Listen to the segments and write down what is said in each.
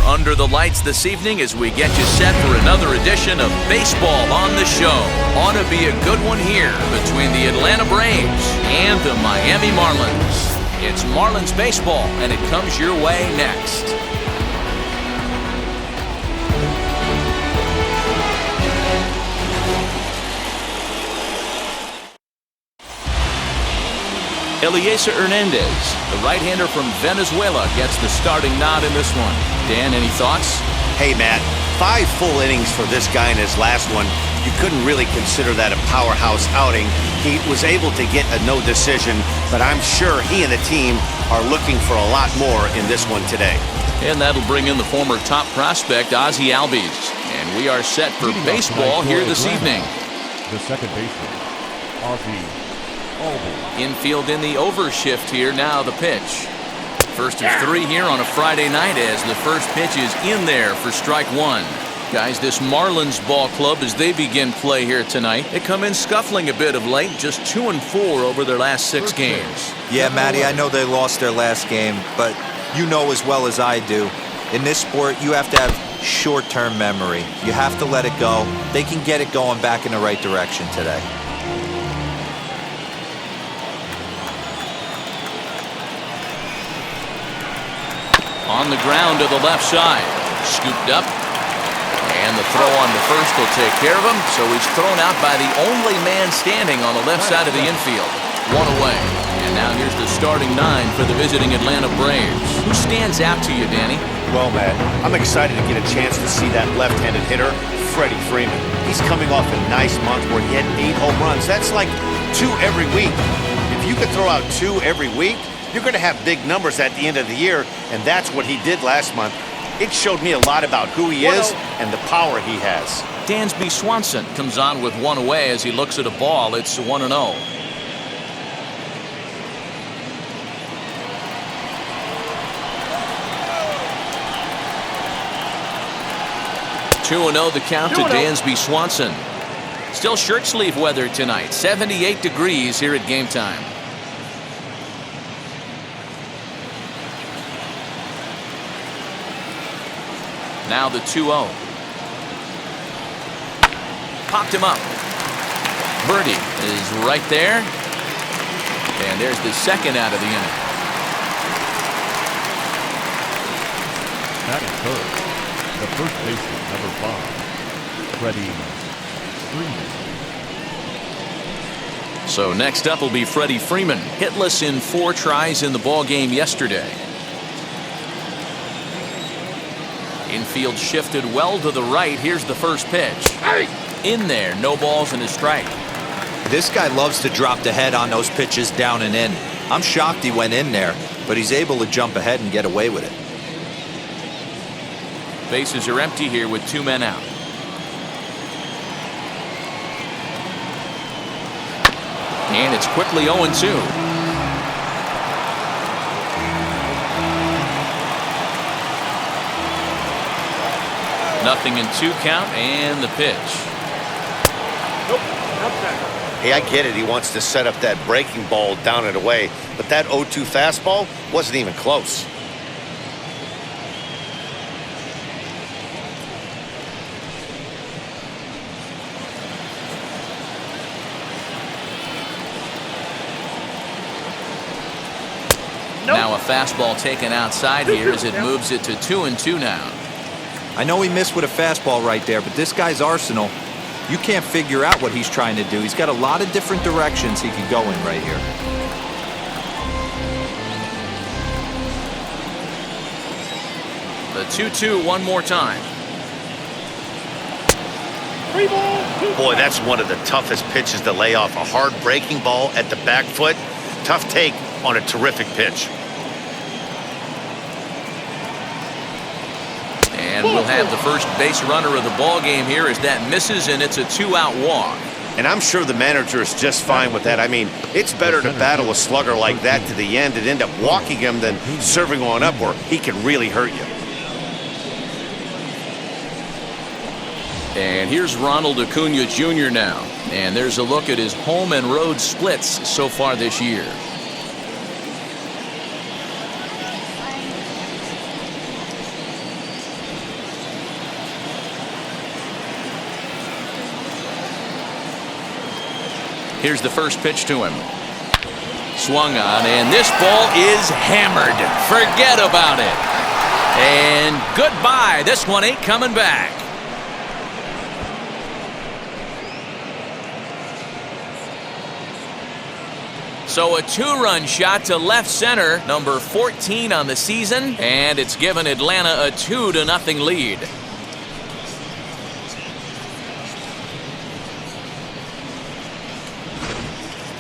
under the lights this evening as we get you set for another edition of Baseball on the Show. Ought to be a good one here between the Atlanta Braves and the Miami Marlins. It's Marlins baseball, and it comes your way next. Eliezer Hernandez, the right-hander from Venezuela, gets the starting nod in this one. Dan, any thoughts? Hey, Matt, 5 full innings for this guy in his last one. You couldn't really consider that a powerhouse outing. He was able to get a no decision, but I'm sure he and the team are looking for a lot more in this one today. And that'll bring in the former top prospect, Ozzie Albies. And we are set for baseball here this evening. The second baseman, Ozzie Albies. Infield in the overshift here. Now the pitch. First of 3 here on a Friday night as the first pitch is in there for strike 1. Guys, this Marlins ball club, as they begin play here tonight, they come in scuffling a bit of late, just 2-4 over their last 6 games. Yeah, Matty, I know they lost their last game, but you know as well as I do, in this sport, you have to have short-term memory. You have to let it go. They can get it going back in the right direction today. On the ground to the left side. Scooped up. And the throw on the first will take care of him. So he's thrown out by the only man standing on the left side of the infield. 1 away. And now here's the starting 9 for the visiting Atlanta Braves. Who stands out to you, Danny? Well, Matt, I'm excited to get a chance to see that left-handed hitter, Freddie Freeman. He's coming off a nice month where he had 8 home runs. That's like 2 every week. If you could throw out 2 every week, you're going to have big numbers at the end of the year, and that's what he did last month. It showed me a lot about who he is and the power he has. Dansby Swanson comes on with 1 away as he looks at a ball. It's 1-0. (2-0) the count to Dansby Swanson. Still shirt sleeve weather tonight. 78 degrees here at game time. Now the 2-0. Popped him up. Birdie is right there. And there's the second out of the inning. That is third. The first baseman, number 5, Freddie Freeman. So next up will be Freddie Freeman. Hitless in 4 tries in the ball game yesterday. Infield shifted well to the right. Here's the first pitch. In there, no balls and a strike. This guy loves to drop the head on those pitches down and in. I'm shocked he went in there, but he's able to jump ahead and get away with it. Bases are empty here with 2 men out. And it's quickly 0-2. Nothing in 2 count, and the pitch. Hey, I get it. He wants to set up that breaking ball down and away, but that 0-2 fastball wasn't even close. Now a fastball taken outside here as it moves it to 2-2 now. I know he missed with a fastball right there, but this guy's arsenal, you can't figure out what he's trying to do. He's got a lot of different directions he could go in right here. The 2-2 one more time. Boy, that's one of the toughest pitches to lay off. A hard breaking ball at the back foot. Tough take on a terrific pitch. And we'll have the first base runner of the ball game here as that misses, and it's a 2-out walk. And I'm sure the manager is just fine with that. I mean, it's better to battle a slugger like that to the end and end up walking him than serving one up where he can really hurt you. And here's Ronald Acuna Jr. now. And there's a look at his home and road splits so far this year. Here's the first pitch to him. Swung on, and this ball is hammered. Forget about it. And goodbye. This one ain't coming back. So a 2-run shot to left center, number 14 on the season, and it's given Atlanta a 2-0 lead.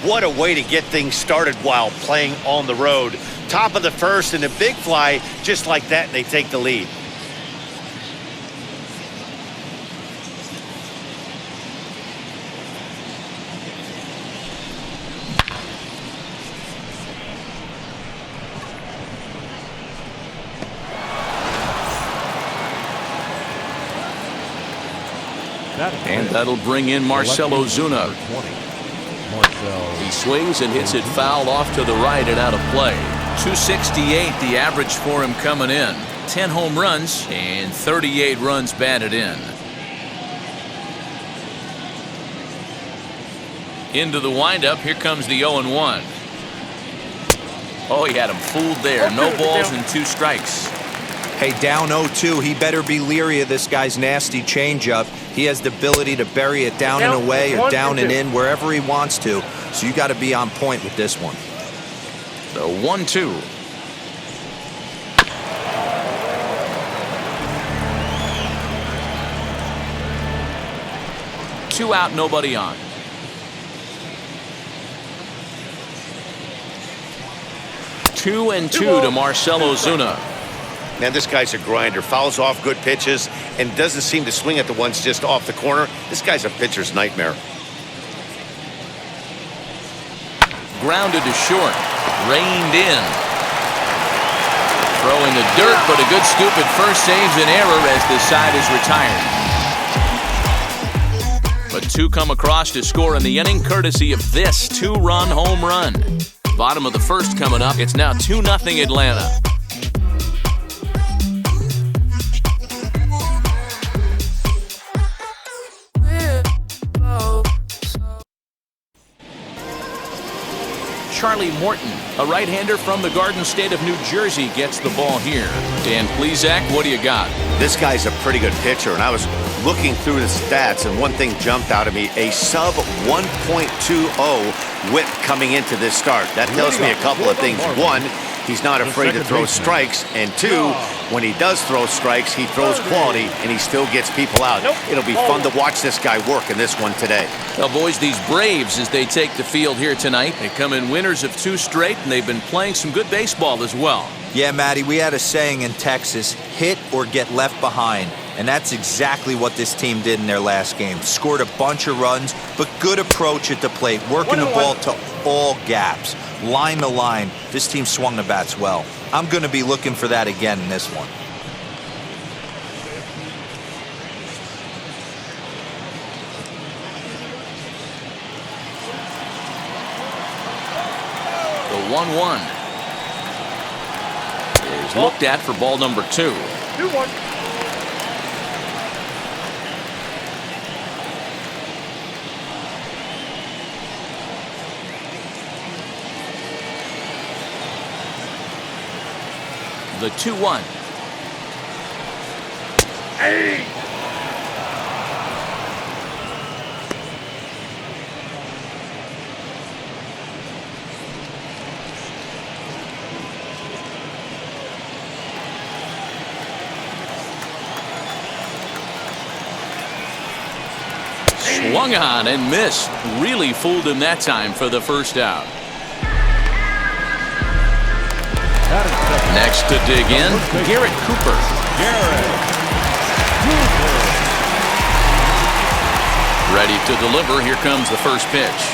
What a way to get things started while playing on the road. Top of the first and a big fly, just like that, and they take the lead. And that'll bring in Marcell Ozuna. He swings and hits it foul off to the right and out of play. 268 the average for him coming in. 10 home runs and 38 runs batted in. Into the windup, here comes the 0-1. Oh, he had him fooled there. No balls and 2 strikes. Hey, down 0-2, he better be leery of this guy's nasty changeup. He has the ability to bury it down and away or down and in wherever he wants to. So you got to be on point with this one. The 1-2. Two out, nobody on. 2-2 to Marcell Ozuna. Man, this guy's a grinder. Fouls off good pitches and doesn't seem to swing at the ones just off the corner. This guy's a pitcher's nightmare. Grounded to short. Reined in. Throw in the dirt, but a good scoop at first saves an error as the side is retired. But 2 come across to score in the inning, courtesy of this 2-run home run. Bottom of the first coming up. It's now 2-0 Atlanta. Charlie Morton, a right-hander from the Garden State of New Jersey, gets the ball here. Dan Plesac, what do you got? This guy's a pretty good pitcher, and I was looking through the stats, and one thing jumped out at me, a sub 1.20 whip coming into this start. That tells me a couple of things. One, he's not afraid to throw strikes, and 2, when he does throw strikes, he throws quality, and he still gets people out. It'll be fun to watch this guy work in this one today. Well, boys, these Braves, as they take the field here tonight, they come in winners of 2 straight, and they've been playing some good baseball as well. Yeah, Matty, we had a saying in Texas, hit or get left behind. And that's exactly what this team did in their last game. Scored a bunch of runs, but good approach at the plate, working the ball to all gaps. Line to line, this team swung the bats well. I'm going to be looking for that again in this one. The 1-1 is looked at for ball number 2. 2-1. The 2-1. Hey! Swung on and missed. Really fooled him that time for the first out. Next to dig in, Garrett Cooper. Ready to deliver. Here comes the first pitch.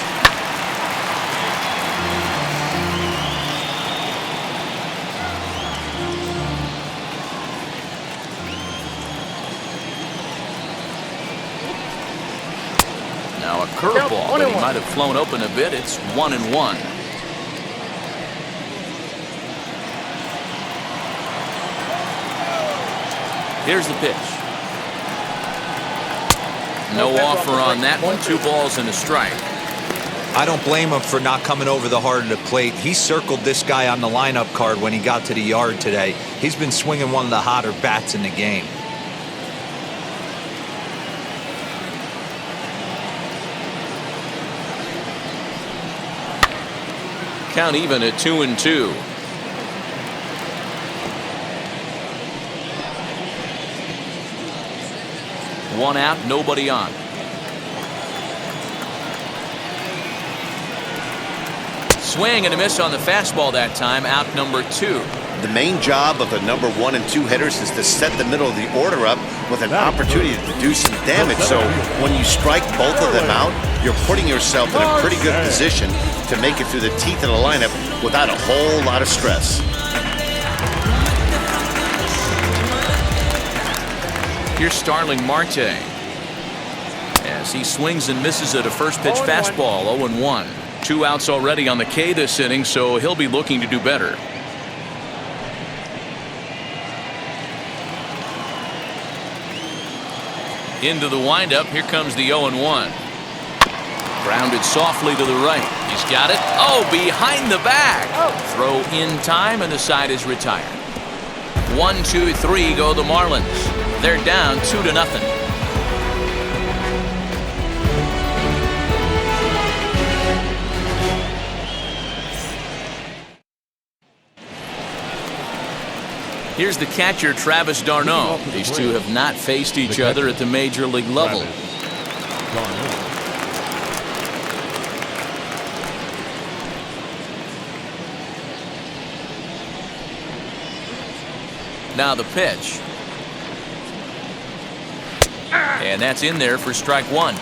Now a curveball, but he might have flown open a bit. It's 1-1. Here's the pitch. No offer on that one. 2 balls and a strike. I don't blame him for not coming over the heart of the plate. He circled this guy on the lineup card when he got to the yard today. He's been swinging one of the hotter bats in the game. Count even at 2-2. One out, nobody on. Swing and a miss on the fastball that time, out number 2. The main job of the number 1 and 2 hitters is to set the middle of the order up with an opportunity to do some damage. So when you strike both of them out, you're putting yourself in a pretty good position to make it through the teeth of the lineup without a whole lot of stress. Here's Starling Marte as he swings and misses at a first pitch fastball. 0-1. 2 outs already on the K this inning, so he'll be looking to do better. Into the windup. Here comes the 0-1. Grounded softly to the right. He's got it. Oh, behind the back. Throw in time, and the side is retired. 1, 2, 3 go the Marlins. They're down 2-0. Here's the catcher, Travis d'Arnaud. These two have not faced each other at the major league level. Now the pitch. And that's in there for strike 1.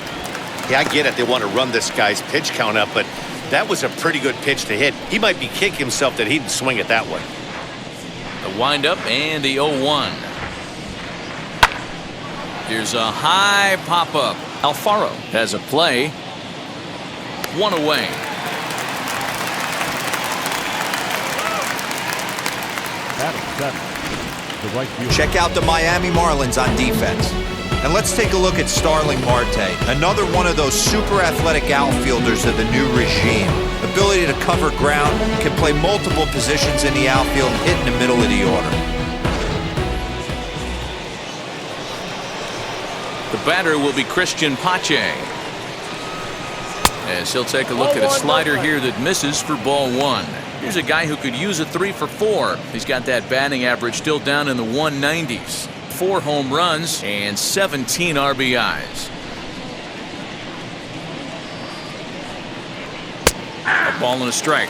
Yeah, I get it. They want to run this guy's pitch count up, but that was a pretty good pitch to hit. He might be kicking himself that he didn't swing it that way. The windup and the 0-1. Here's a high pop-up. Alfaro has a play. 1 away. Check out the Miami Marlins on defense. And let's take a look at Starling Marte, another one of those super athletic outfielders of the new regime. Ability to cover ground, can play multiple positions in the outfield, hit in the middle of the order. The batter will be Christian Pache, as he'll take a look at a slider here that misses for ball 1. Here's a guy who could use a 3 for 4. He's got that batting average still down in the 190s. 4 home runs and 17 RBIs. A ball and a strike.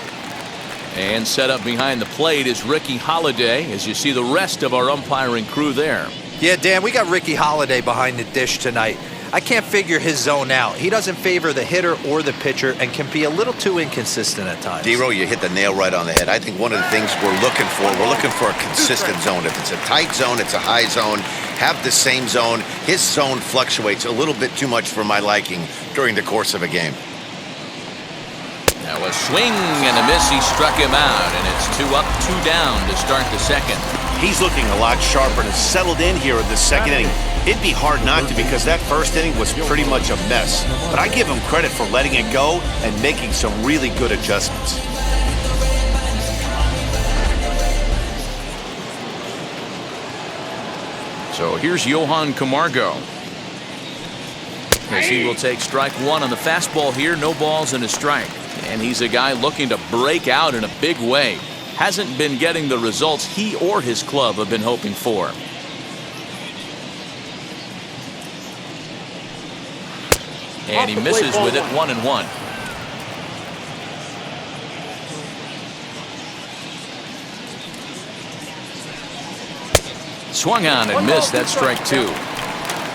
And set up behind the plate is Ricky Holiday, as you see the rest of our umpiring crew there. Yeah, Dan, we got Ricky Holiday behind the dish tonight. I can't figure his zone out. He doesn't favor the hitter or the pitcher and can be a little too inconsistent at times. D-Row, you hit the nail right on the head. I think one of the things we're looking for a consistent zone. If it's a tight zone, it's a high zone. Have the same zone. His zone fluctuates a little bit too much for my liking during the course of a game. Now a swing and a miss. He struck him out, and it's 2 up, 2 down to start the second. He's looking a lot sharper and has settled in here in the second inning. It'd be hard not to, because that first inning was pretty much a mess. But I give him credit for letting it go and making some really good adjustments. So here's Johan Camargo, as he will take strike 1 on the fastball here. No balls and a strike. And he's a guy looking to break out in a big way. Hasn't been getting the results he or his club have been hoping for. And he misses with it. 1-1. Swung on and missed. That's strike 2.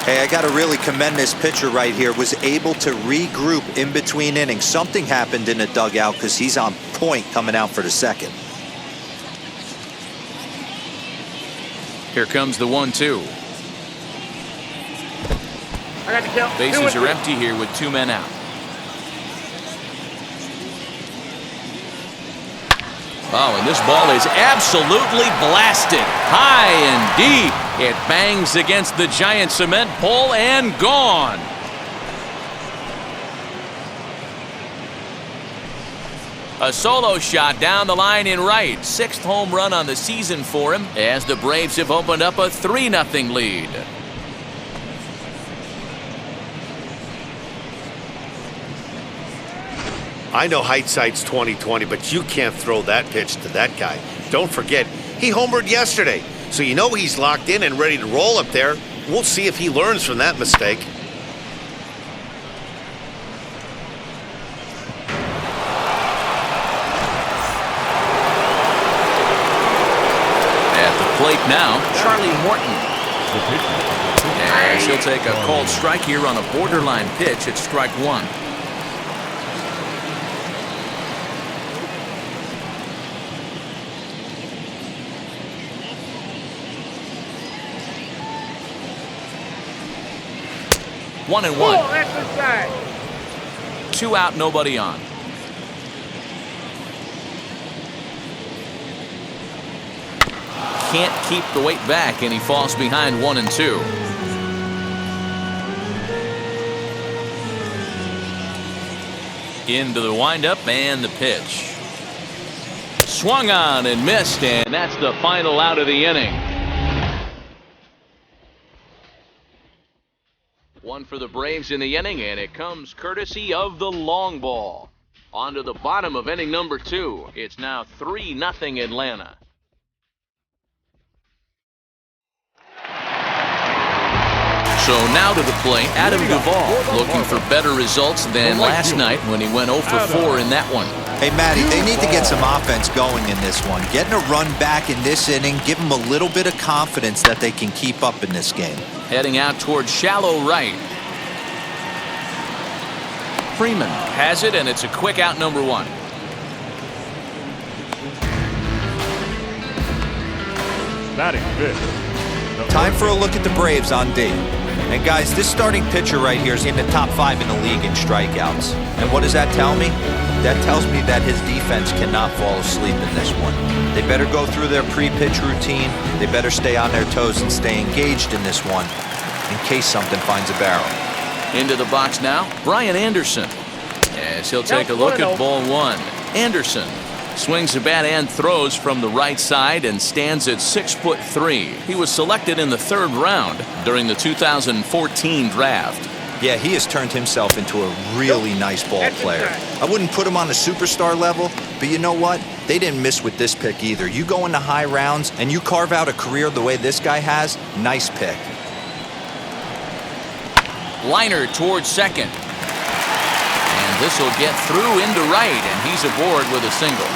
Hey, I got to really commend this pitcher right here. Was able to regroup in between innings. Something happened in the dugout because he's on point coming out for the second. Here comes the 1-2. I got the count. Bases are empty here with 2 men out. Oh, and this ball is absolutely blasted. High and deep. It bangs against the giant cement pole and gone. A solo shot down the line in right. 6th home run on the season for him as the Braves have opened up a 3-0 lead. I know hindsight's 20/20, but you can't throw that pitch to that guy. Don't forget, he homered yesterday, so you know he's locked in and ready to roll up there. We'll see if he learns from that mistake. At the plate now, Charlie Morton. As he'll take a called strike here on a borderline pitch at strike 1. One and one. 2 out, nobody on. Can't keep the weight back, and he falls behind 1 and 2. Into the windup and the pitch. Swung on and missed, and that's the final out of the inning. One for the Braves in the inning, and it comes courtesy of the long ball. On to the bottom of inning number 2. It's now 3-0 Atlanta. So now to the plate, Adam Duvall, looking for better results than last night when he went 0 for 4 in that one. Hey, Matty, they need to get some offense going in this one. Getting a run back in this inning, give them a little bit of confidence that they can keep up in this game. Heading out towards shallow right. Freeman has it, and it's a quick out, number 1. Batting fifth. Time for a look at the Braves on D. And guys, this starting pitcher right here is in the top 5 in the league in strikeouts. And what does that tell me? That tells me that his defense cannot fall asleep in this one. They better go through their pre-pitch routine. They better stay on their toes and stay engaged in this one in case something finds a barrel. Into the box now, Brian Anderson. As he'll take a look at ball 1. Anderson swings the bat and throws from the right side and stands at 6'3". He was selected in the 3rd round during the 2014 draft. Yeah, he has turned himself into a really nice ball player. I wouldn't put him on the superstar level, but you know what? They didn't miss with this pick either. You go into high rounds and you carve out a career the way this guy has, nice pick. Liner towards second. And this will get through into right, and he's aboard with a single.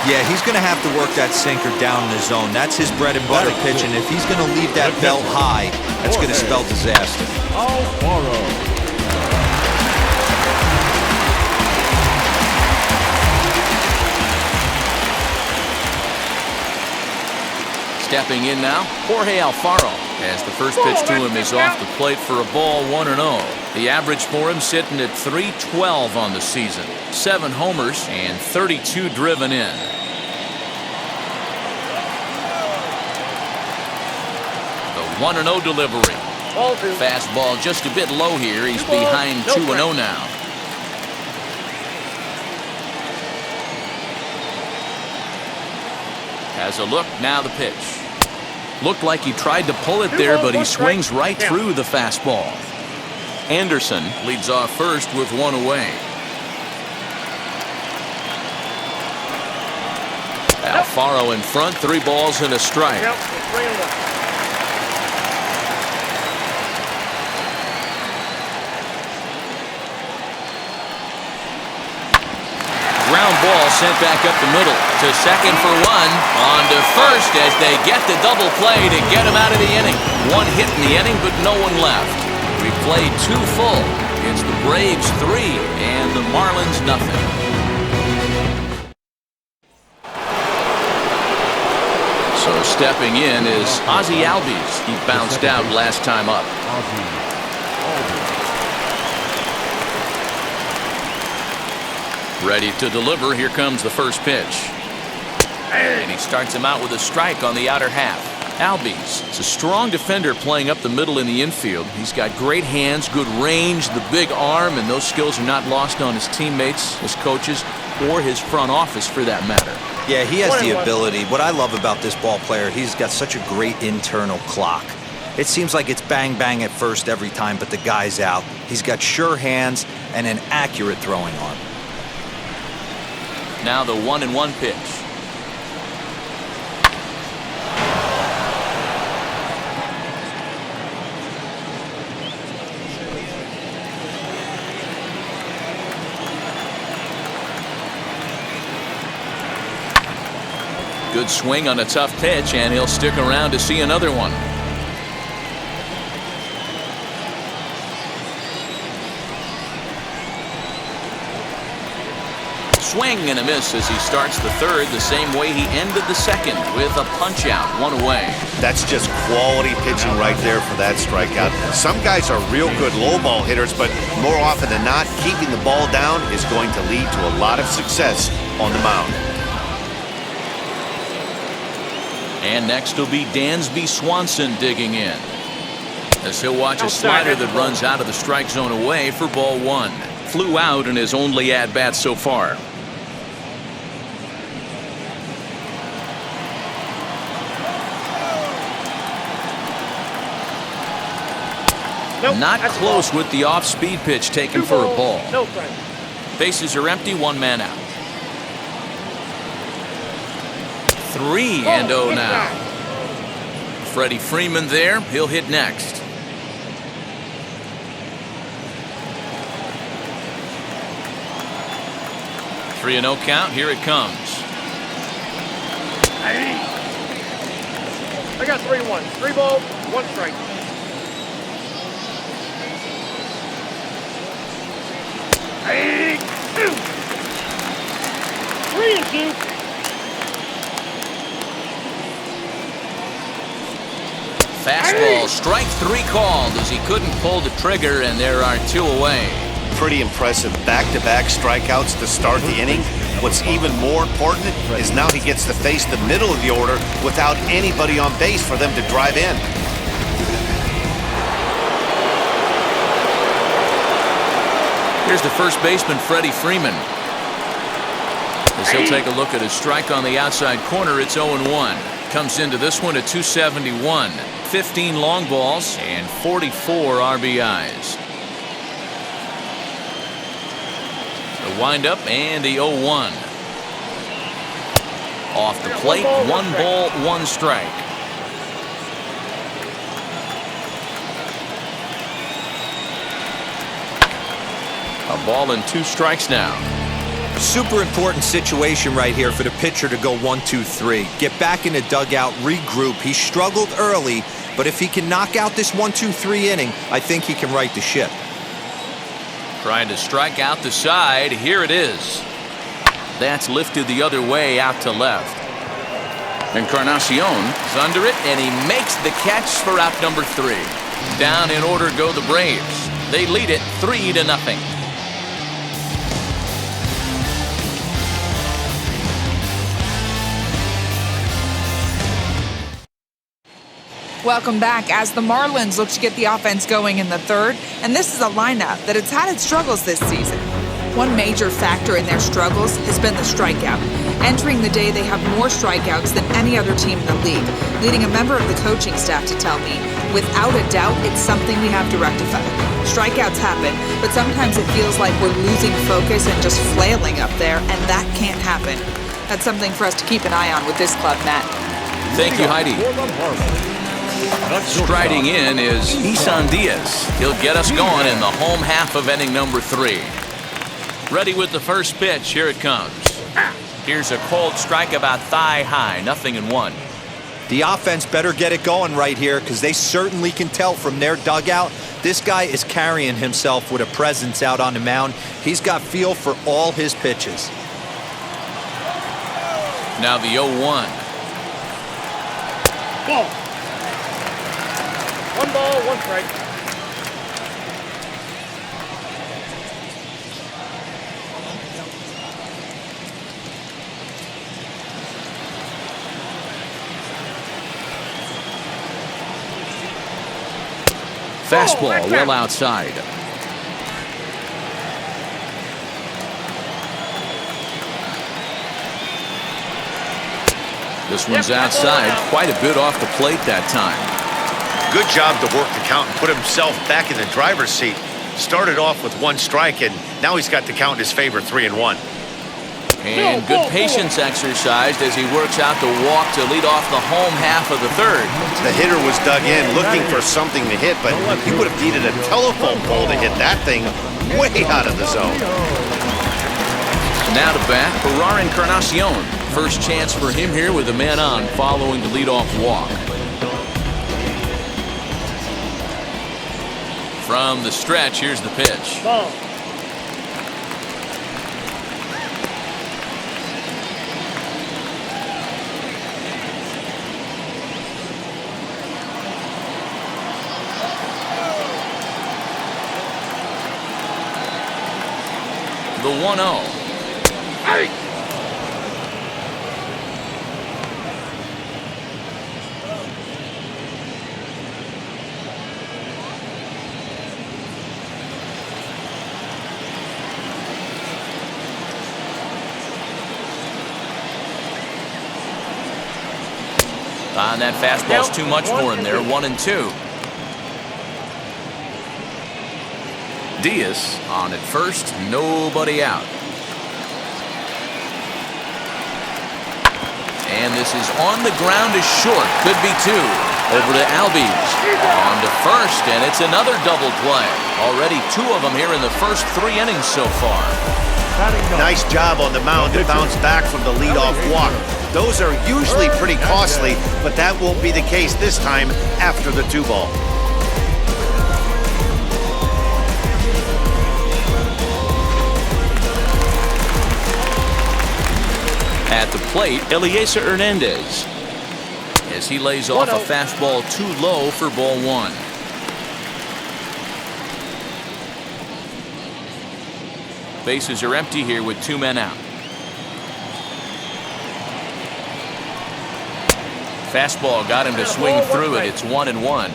Yeah, he's going to have to work that sinker down in the zone. That's his bread and butter pitch, and if he's going to leave that belt high, that's going to spell disaster. Stepping in now, Jorge Alfaro, as the first pitch to him is off the plate for a ball, 1-0. The average for him sitting at .312 on the season. 7 homers and 32 driven in. The 1-0 delivery. Fastball just a bit low here. He's behind 2-0 now. Has a look, now the pitch. Looked like he tried to pull it there, but he swings right through the fastball. Anderson leads off first with 1 away. Alfaro in front, 3 balls and a strike. Ground ball sent back up the middle to second for 1. On to first as they get the double play to get him out of the inning. 1 hit in the inning, but no one left. We played 2 full. It's the Braves 3 and the Marlins nothing. So stepping in is Ozzie Albies. He bounced out last time up. Ready to deliver. Here comes the first pitch. And he starts him out with a strike on the outer half. Albies is a strong defender playing up the middle in the infield. He's got great hands, good range, the big arm, and those skills are not lost on his teammates, his coaches, or his front office for that matter. Yeah, he has the ability. What I love about this ball player, he's got such a great internal clock. It seems like it's bang bang at first every time, but the guy's out. He's got sure hands and an accurate throwing arm. Now the 1-1 pitch. Good swing on a tough pitch, and he'll stick around to see another one. Swing and a miss as he starts the third the same way he ended the second, with a punch out, 1 away. That's just quality pitching right there for that strikeout. Some guys are real good low ball hitters, but more often than not, keeping the ball down is going to lead to a lot of success on the mound. And next will be Dansby Swanson digging in, as he'll watch a slider that runs out of the strike zone away for ball 1. Flew out in his only at-bat so far. Nope, not close with the off-speed pitch taken for a ball. No, bases are empty, 1 man out. 3-0 now. Freddie Freeman there. He'll hit next. 3-0 count. Here it comes. I got 3-1. 3 balls, 1 strike. Hey, 3-2. Fastball, strike 3 called as he couldn't pull the trigger, and there are 2 away. Pretty impressive back-to-back strikeouts to start the inning. What's even more important is now he gets to face the middle of the order without anybody on base for them to drive in. Here's the first baseman, Freddie Freeman. As he'll take a look at his strike on the outside corner, it's 0-1. Comes into this one at 271. 15 long balls and 44 RBIs. The windup and the 0-1. Off the plate, 1 ball, 1 strike. A ball and 2 strikes now. Super important situation right here for the pitcher to go 1-2-3. Get back in the dugout, regroup. He struggled early, but if he can knock out this 1-2-3 inning, I think he can right the ship. Trying to strike out the side. Here it is. That's lifted the other way out to left. Encarnacion is under it, and he makes the catch for out number 3. Down in order go the Braves. They lead it 3-0. Welcome back as the Marlins look to get the offense going in the third, and this is a lineup that has had its struggles this season. One major factor in their struggles has been the strikeout. Entering the day, they have more strikeouts than any other team in the league, leading a member of the coaching staff to tell me, without a doubt, it's something we have to rectify. Strikeouts happen, but sometimes it feels like we're losing focus and just flailing up there, and that can't happen. That's something for us to keep an eye on with this club, Matt. Thank you, Heidi. Striding in is Isan Diaz. He'll get us going in the home half of inning number 3. Ready with the first pitch. Here it comes. Here's a cold strike about thigh high. 0-1. The offense better get it going right here, because they certainly can tell from their dugout this guy is carrying himself with a presence out on the mound. He's got feel for all his pitches. Now the 0-1. Ball. 1 ball, 1 strike. Fastball well outside. This one's outside. Quite a bit off the plate that time. Good job to work the count and put himself back in the driver's seat. Started off with 1 strike, and now he's got the count in his favor, 3-1. And good patience exercised as he works out the walk to lead off the home half of the third. The hitter was dug in looking for something to hit, but he would have needed a telephone pole to hit that thing way out of the zone. Now to bat, Encarnacion. First chance for him here with a man on following the leadoff walk. From the stretch, here's the pitch. Ball. The 1-0. Hey. And that fastball's too much for him there. 1-2. Diaz on at first, nobody out. And this is on the ground is short, could be 2. Over to Albies, on to first, and it's another double play. Already 2 of them here in the first 3 innings so far. Nice job on the mound to bounce back from the leadoff walk. Those are usually pretty costly, but that won't be the case this time after the 2-ball. At the plate, Eliezer Hernandez, as he lays off a fastball too low for ball 1. Bases are empty here with 2 men out. Fastball got him to swing through it. It's 1-1.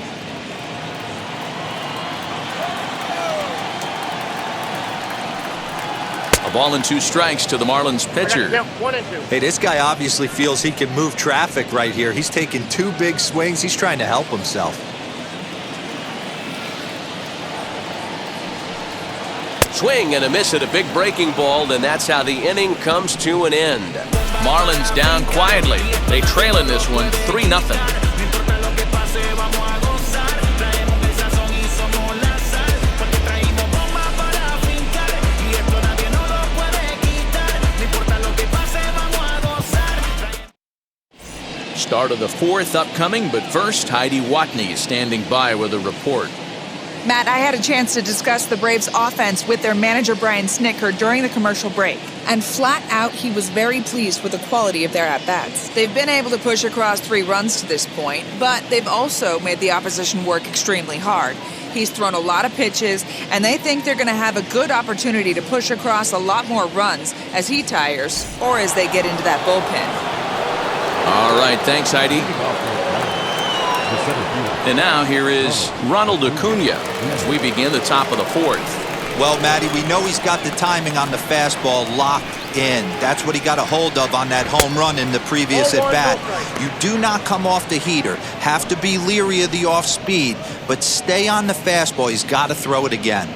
A ball and 2 strikes to the Marlins pitcher. 1-2. Hey, this guy obviously feels he can move traffic right here. He's taking 2 big swings. He's trying to help himself. Swing and a miss at a big breaking ball, and that's how the inning comes to an end. Marlins down quietly. They trail in this one 3-0. Start of the 4th upcoming, but first, Heidi Watney is standing by with a report. Matt, I had a chance to discuss the Braves' offense with their manager Brian Snitker during the commercial break. And flat out, he was very pleased with the quality of their at-bats. They've been able to push across 3 runs to this point, but they've also made the opposition work extremely hard. He's thrown a lot of pitches, and they think they're going to have a good opportunity to push across a lot more runs as he tires or as they get into that bullpen. All right, thanks, Heidi. And now here is Ronald Acuna as we begin the top of the 4th. Well, Matty, we know he's got the timing on the fastball locked in. That's what he got a hold of on that home run in the previous at-bat. You do not come off the heater. Have to be leery of the off-speed, but stay on the fastball. He's got to throw it again.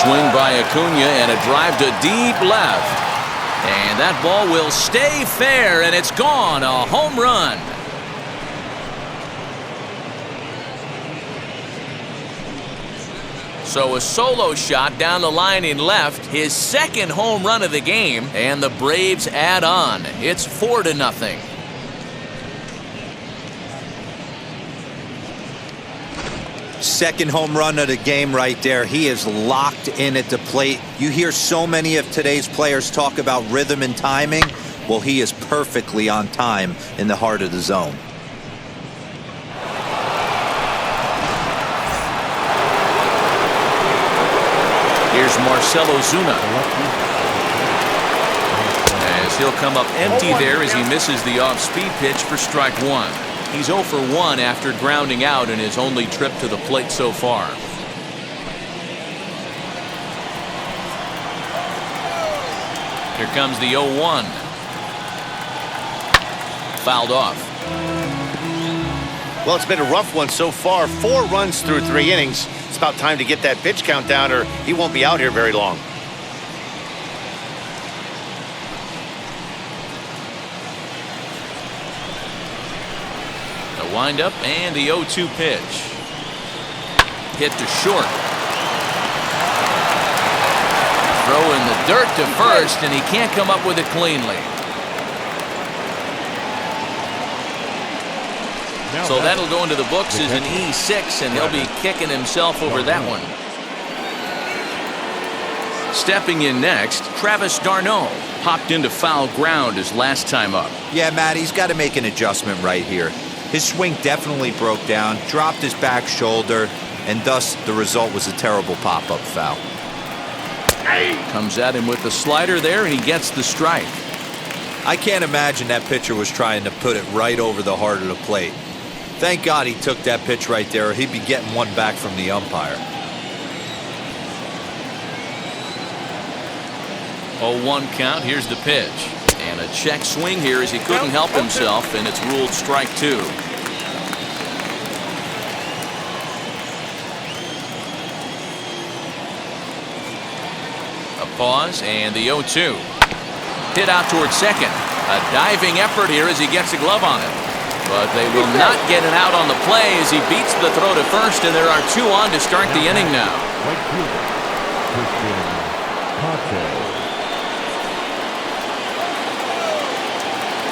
Swing by Acuna and a drive to deep left. And that ball will stay fair, and it's gone. A home run. So a solo shot down the line in left, his 2nd home run of the game, and the Braves add on. It's 4-0. Second home run of the game right there. He is locked in at the plate. You hear so many of today's players talk about rhythm and timing. Well, he is perfectly on time in the heart of the zone. Here's Marcelo Zuna. As he'll come up empty there as he misses the off-speed pitch for strike one. He's 0 for 1 after grounding out in his only trip to the plate so far. Here comes the 0-1. Fouled off. Well, it's been a rough one so far. 4 runs through 3 innings. It's about time to get that pitch count down or he won't be out here very long. The windup and the 0-2 pitch. Hit to short. Throw in the dirt to first, and he can't come up with it cleanly. So that'll go into the books as an E6, and he'll be kicking himself over that one. Stepping in next, Travis d'Arnaud popped into foul ground his last time up. Yeah, Matt, he's got to make an adjustment right here. His swing definitely broke down, dropped his back shoulder, and thus the result was a terrible pop-up foul. Comes at him with the slider there, and he gets the strike. I can't imagine that pitcher was trying to put it right over the heart of the plate. Thank God he took that pitch right there, or he'd be getting one back from the umpire. 0-1 count. Here's the pitch. And a check swing here as he couldn't help himself, and it's ruled strike 2. A pause and the 0-2. Hit out towards second. A diving effort here as he gets a glove on it. But they will not get it out on the play as he beats the throw to first, and there are 2 on to start the inning now. Right fielder, Padres.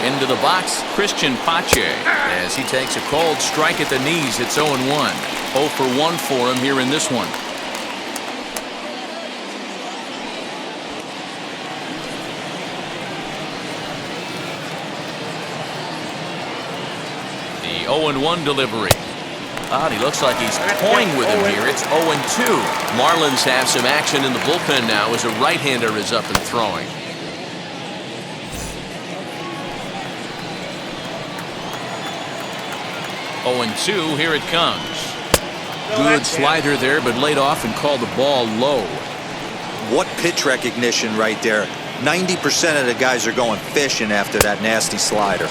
Into the box, Christian Pache, as he takes a cold strike at the knees. It's 0-1. 0 for 1 for him here in this one. The 0-1 delivery. He looks like he's toying with him here. It's 0-2. Marlins have some action in the bullpen now as a right-hander is up and throwing. 0-2, here it comes. Good slider there, but laid off and called the ball low. What pitch recognition right there. 90% of the guys are going fishing after that nasty slider.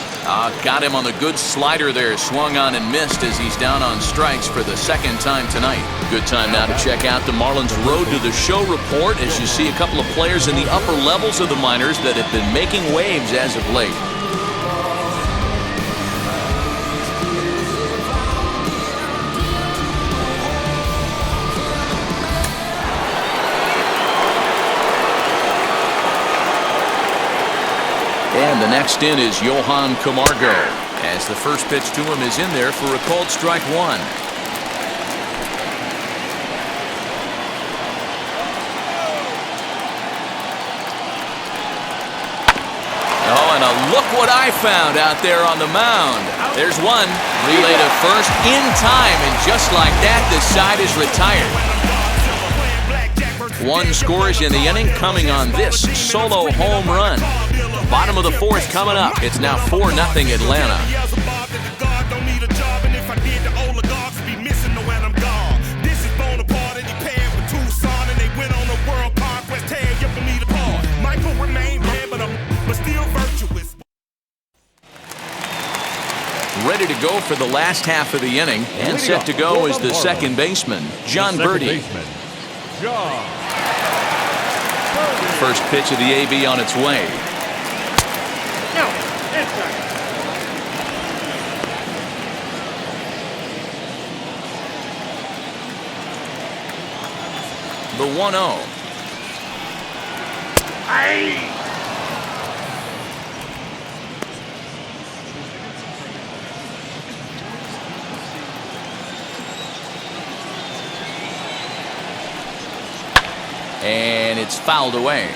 Got him on the good slider there. Swung on and missed as he's down on strikes for the 2nd time tonight. Good time now to check out the Marlins Road to the Show report as you see a couple of players in the upper levels of the minors that have been making waves as of late. And the next in is Johan Camargo, as the first pitch to him is in there for a called strike 1. Oh, and look what I found out there on the mound. There's one. Relay to first in time, and just like that, the side is retired. 1 scores in the inning coming on this solo home run. Bottom of the 4th coming up. It's now 4-0 Atlanta. Ready to go for the last half of the inning, and set to go is the second baseman, John Birdie. First pitch of the AB on its way. No, inside. The 1-0. And it's fouled away.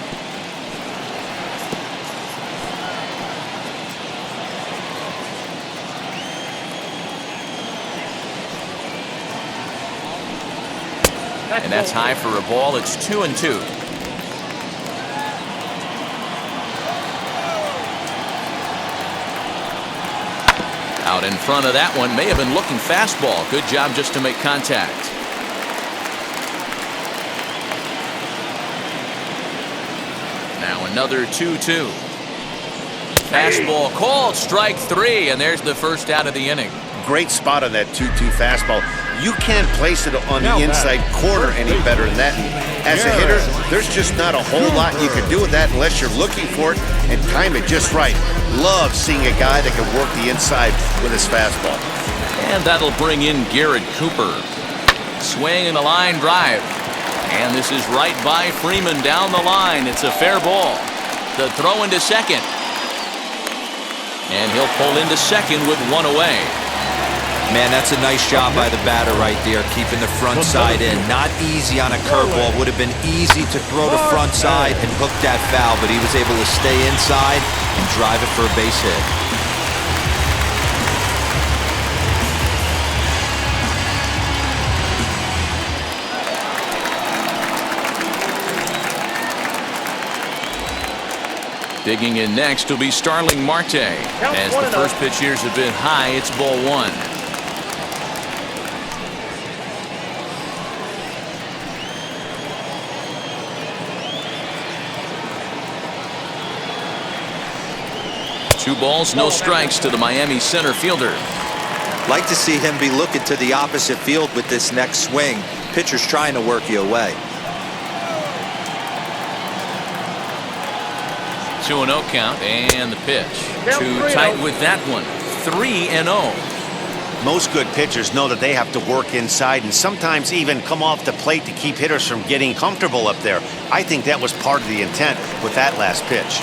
And that's high for a ball. It's 2-2. Out in front of that one, may have been looking fastball. Good job just to make contact. Now another 2-2. Fastball called, strike 3, and there's the first out of the inning. Great spot on that 2-2 fastball. You can't place it on the inside corner any better than that. And as a hitter, there's just not a whole lot you can do with that unless you're looking for it and time it just right. Love seeing a guy that can work the inside with his fastball. And that'll bring in Garrett Cooper. Swing and a line drive. And this is right by Freeman down the line. It's a fair ball. The throw into second. And he'll pull into second with one away. Man, that's a nice job by the batter right there, keeping the front side in. Not easy on a curveball. Would have been easy to throw the front side and hook that foul, but he was able to stay inside and drive it for a base hit. Digging in next will be Starling Marte. As the first pitch here's a bit high, it's ball 1. Two balls, no strikes to the Miami center fielder. Like to see him be looking to the opposite field with this next swing. Pitcher's trying to work you away. 2-0 count, and the pitch. Too tight with that one. 3-0. Most good pitchers know that they have to work inside and sometimes even come off the plate to keep hitters from getting comfortable up there. I think that was part of the intent with that last pitch.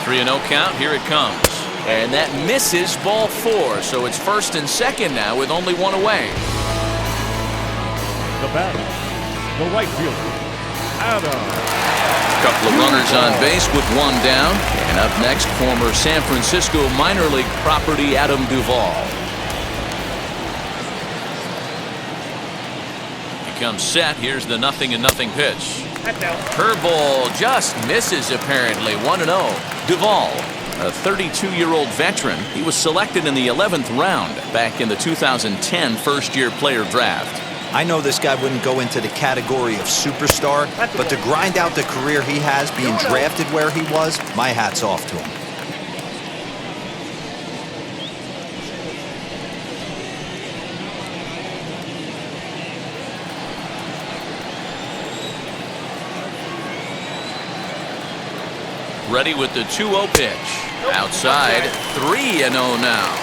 3-0 count, here it comes. And that misses, ball 4. So it's first and second now with only one away. The batter, the right fielder, Adam. Couple of runners on base with one down. And up next, former San Francisco minor league property Adam Duvall. He comes set. Here's the 0-0 pitch. Curveball just misses apparently. 1-0. Duvall, a 32-year-old veteran. He was selected in the 11th round back in the 2010 first-year player draft. I know this guy wouldn't go into the category of superstar, but to grind out the career he has being drafted where he was, my hat's off to him. Ready with the 2-0 pitch. Outside, 3-0 now.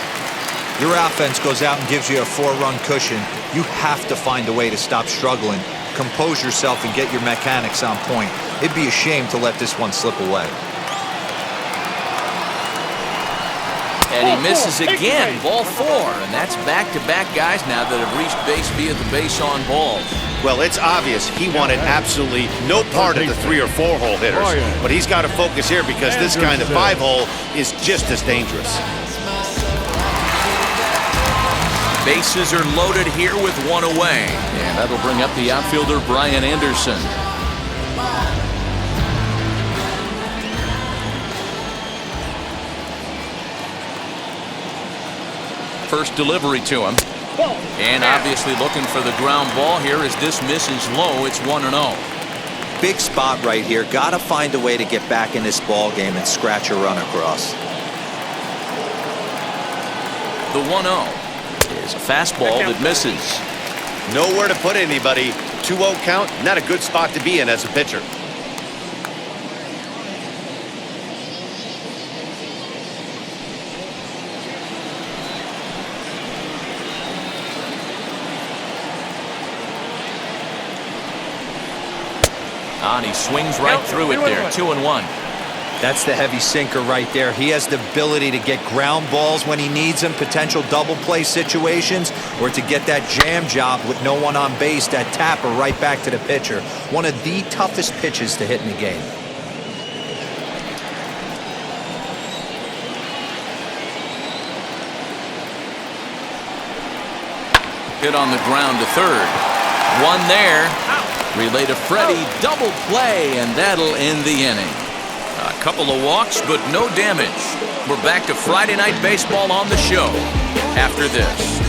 Your offense goes out and gives you a 4-run cushion. You have to find a way to stop struggling, compose yourself, and get your mechanics on point. It'd be a shame to let this one slip away. And he misses again, ball 4. And that's back-to-back guys now that have reached base via the base on balls. Well, it's obvious he wanted absolutely no part of the 3 or 4 hole hitters. But he's got to focus here because this guy in the 5 hole is just as dangerous. Bases are loaded here with one away. And that'll bring up the outfielder Brian Anderson. First delivery to him. And obviously looking for the ground ball here as this misses low. It's 1-0. Big spot right here. Got to find a way to get back in this ball game and scratch a run across. The 1-0 is a fastball that misses. Nowhere to put anybody. 2-0 count, not a good spot to be in as a pitcher. And he swings right through it there. 2-1. That's the heavy sinker right there. He has the ability to get ground balls when he needs them, potential double play situations, or to get that jam job with no one on base, that tapper right back to the pitcher. One of the toughest pitches to hit in the game. Hit on the ground to third. One there. Relay to Freddie. Double play, and that'll end the inning. A couple of walks, but no damage. We're back to Friday Night Baseball on the show after this.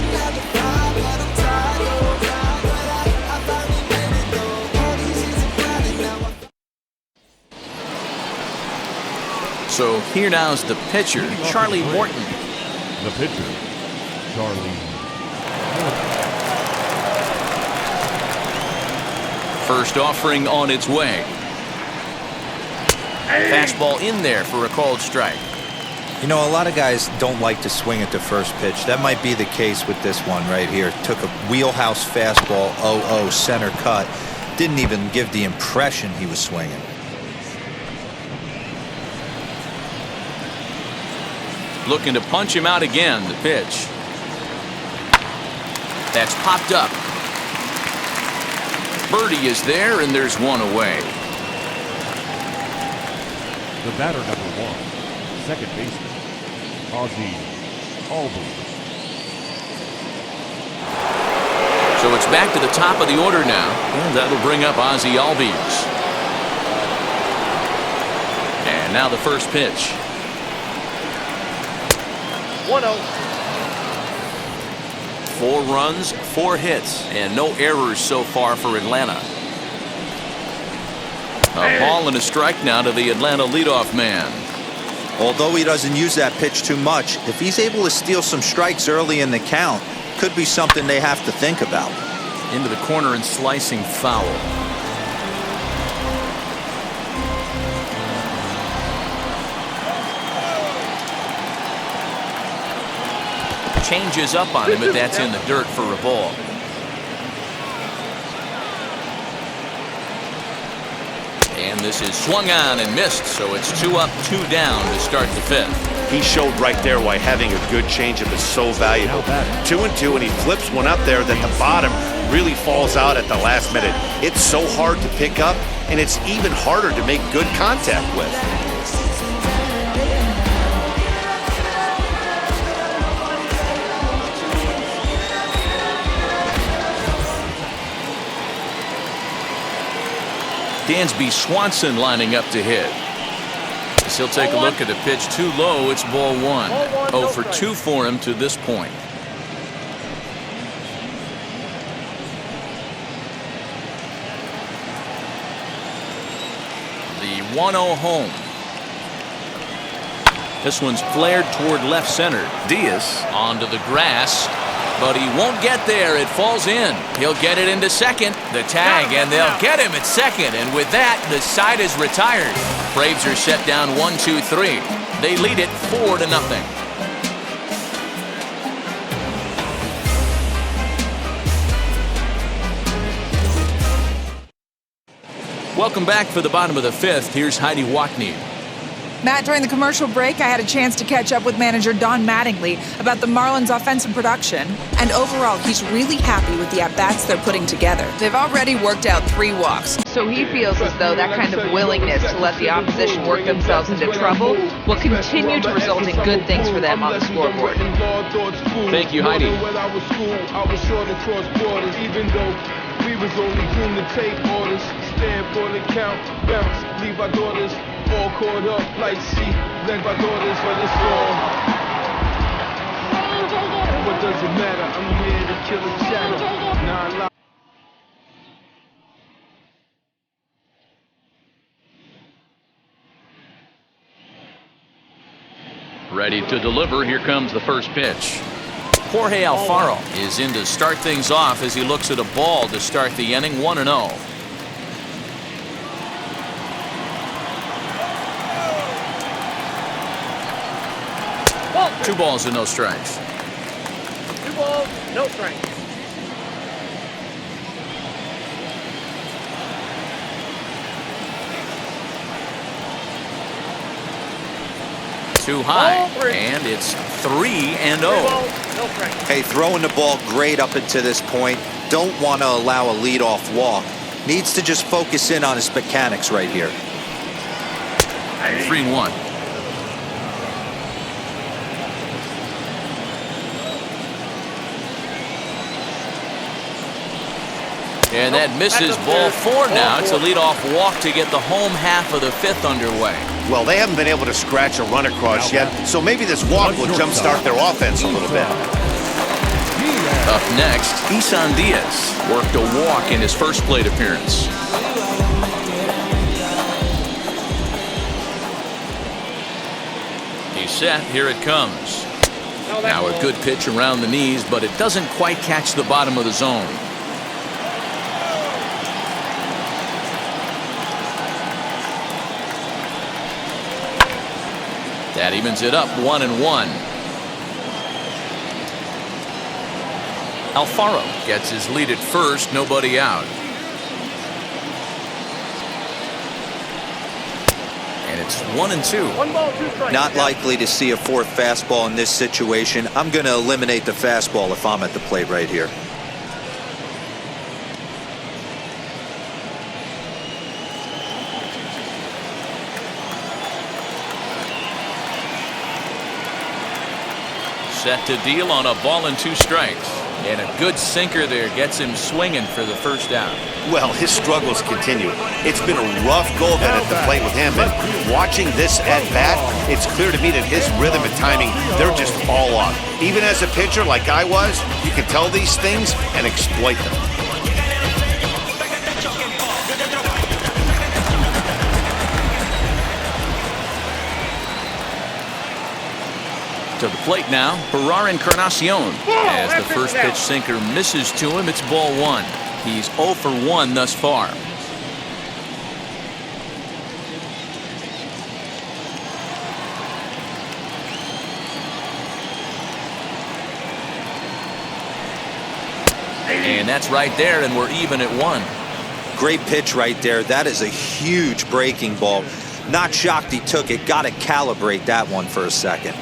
So here now's the pitcher, Charlie Morton. The pitcher, Charlie. First offering on its way. Fastball in there for a called strike. You know, a lot of guys don't like to swing at the first pitch. That might be the case with this one right here. Took a wheelhouse fastball, 0-0 center cut. Didn't even give the impression he was swinging. Looking to punch him out again, the pitch. That's popped up. Birdie is there, and there's one away. The batter number 1, second baseman, Ozzie Albies. So it's back to the top of the order now. And that'll bring up Ozzie Albies. And now the first pitch. 1-0. 4 runs, 4 hits, and no errors so far for Atlanta. A ball and a strike now to the Atlanta leadoff man. Although he doesn't use that pitch too much, if he's able to steal some strikes early in the count, could be something they have to think about. Into the corner and slicing foul. Changes up on him, but that's in the dirt for a ball. And this is swung on and missed, so it's 2 up, 2 down to start the 5th. He showed right there why having a good changeup is so valuable. 2-2, and he flips one up there that the bottom really falls out at the last minute. It's so hard to pick up, and it's even harder to make good contact with. Dansby Swanson lining up to hit. He'll take a look at the pitch too low. It's ball 1. 0 for 2 for him to this point. The 1-0 home. This one's flared toward left center. Diaz onto the grass, but he won't get there. It falls in. He'll get it into second. The tag, and they'll get him at second. And with that, the side is retired. Braves are set down 1-2-3. They lead it 4-0. Welcome back for the bottom of the 5th. Here's Heidi Watney. Matt, during the commercial break, I had a chance to catch up with manager Don Mattingly about the Marlins' offensive production. And overall, he's really happy with the at-bats they're putting together. They've already worked out 3 walks, so he feels as though that kind of willingness to let the opposition work themselves into trouble will continue to result in good things for them on the scoreboard. Thank you, Heidi. We was only groomed to take orders, stand for the count, bounce, leave our daughters all caught up like she led my daughters for this song. What does it matter? I'm here to kill a chatter. Ready to deliver. Here comes the first pitch. Jorge Alfaro is in to start things off as he looks at a ball to start the inning. 1-0. Two balls and no strikes. 2 balls, no strikes. Too high, and it's 3-0. No strikes. Hey, throwing the ball great up until this point. Don't want to allow a leadoff walk. Needs to just focus in on his mechanics right here. 3-1. And that misses ball 4 now. It's a leadoff walk to get the home half of the 5th underway. Well, they haven't been able to scratch a run across yet, so maybe this walk will jumpstart their offense a little bit. Up next, Isan Diaz worked a walk in his first plate appearance. He's set. Here it comes. Now a good pitch around the knees, but it doesn't quite catch the bottom of the zone. That evens it up 1-1. Alfaro gets his lead at first, nobody out. And it's 1-2. 1 ball, 2 strikes. Not likely to see a 4th fastball in this situation. I'm going to eliminate the fastball if I'm at the plate right here. Set to deal on a ball and 2 strikes. And a good sinker there gets him swinging for the first out. Well, his struggles continue. It's been a rough go then at the plate with him, and watching this at bat, it's clear to me that his rhythm and timing, they're just all off. Even as a pitcher like I was, you can tell these things and exploit them. To the plate now, Encarnacion. As the first pitch sinker misses to him, it's ball 1. He's 0 for 1 thus far. And that's right there, and we're even at 1. Great pitch right there. That is a huge breaking ball. Not shocked he took it. Got to calibrate that one for a second.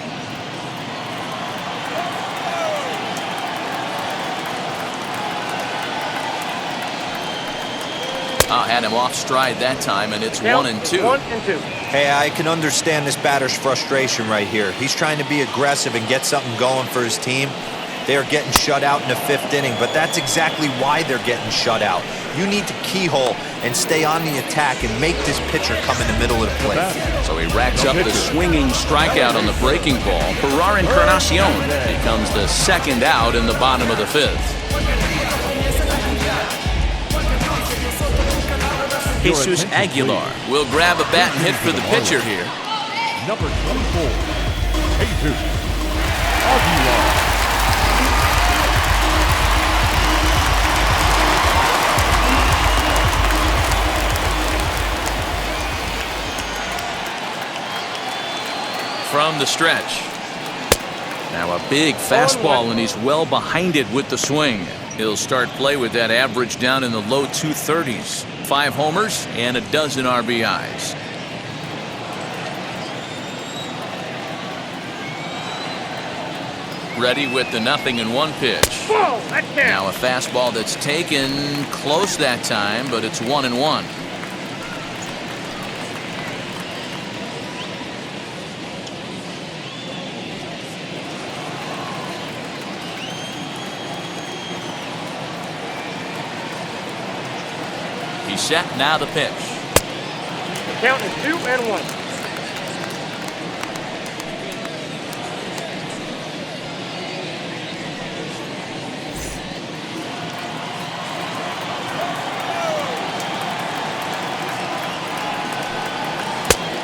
Had him off stride that time, and it's 1-2. 1-2. Hey, I can understand this batter's frustration right here. He's trying to be aggressive and get something going for his team. They are getting shut out in the 5th inning, but that's exactly why they're getting shut out. You need to keyhole and stay on the attack and make this pitcher come in the middle of the plate. So he racks up the swinging strikeout on the breaking ball. Encarnacion becomes the 2nd out in the bottom of the 5th. Jesus Aguilar will grab a bat and hit for the pitcher here. Number 24, Jesus Aguilar. From the stretch. Now a big fastball, and he's well behind it with the swing. He'll start play with that average down in the low 230s. 5 homers and a dozen RBIs. Ready with the 0-1 pitch. Now a fastball that's taken close that time, but it's 1-1. He's set. Now the pitch. The count is 2-1.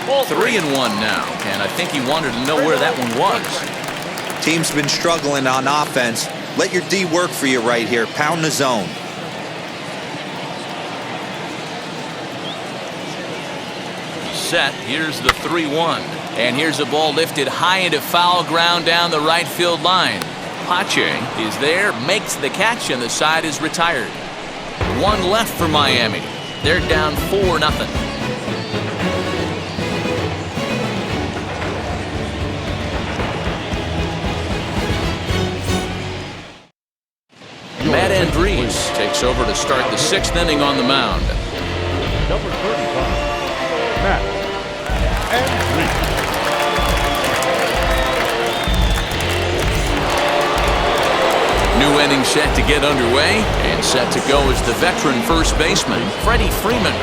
Ball 3-1 now, and I think he wanted to know where that one was. Team's been struggling on offense. Let your D work for you right here. Pound the zone. Set. Here's the 3-1, and here's a ball lifted high into foul ground down the right field line. Pache is there, makes the catch, and the side is retired. 1 left for Miami. They're down 4-0. Matt Andrees takes over to start the 6th inning on the mound. Number 35, Matt Andrees. New inning set to get underway, and set to go is the veteran first baseman, Freddie Freeman.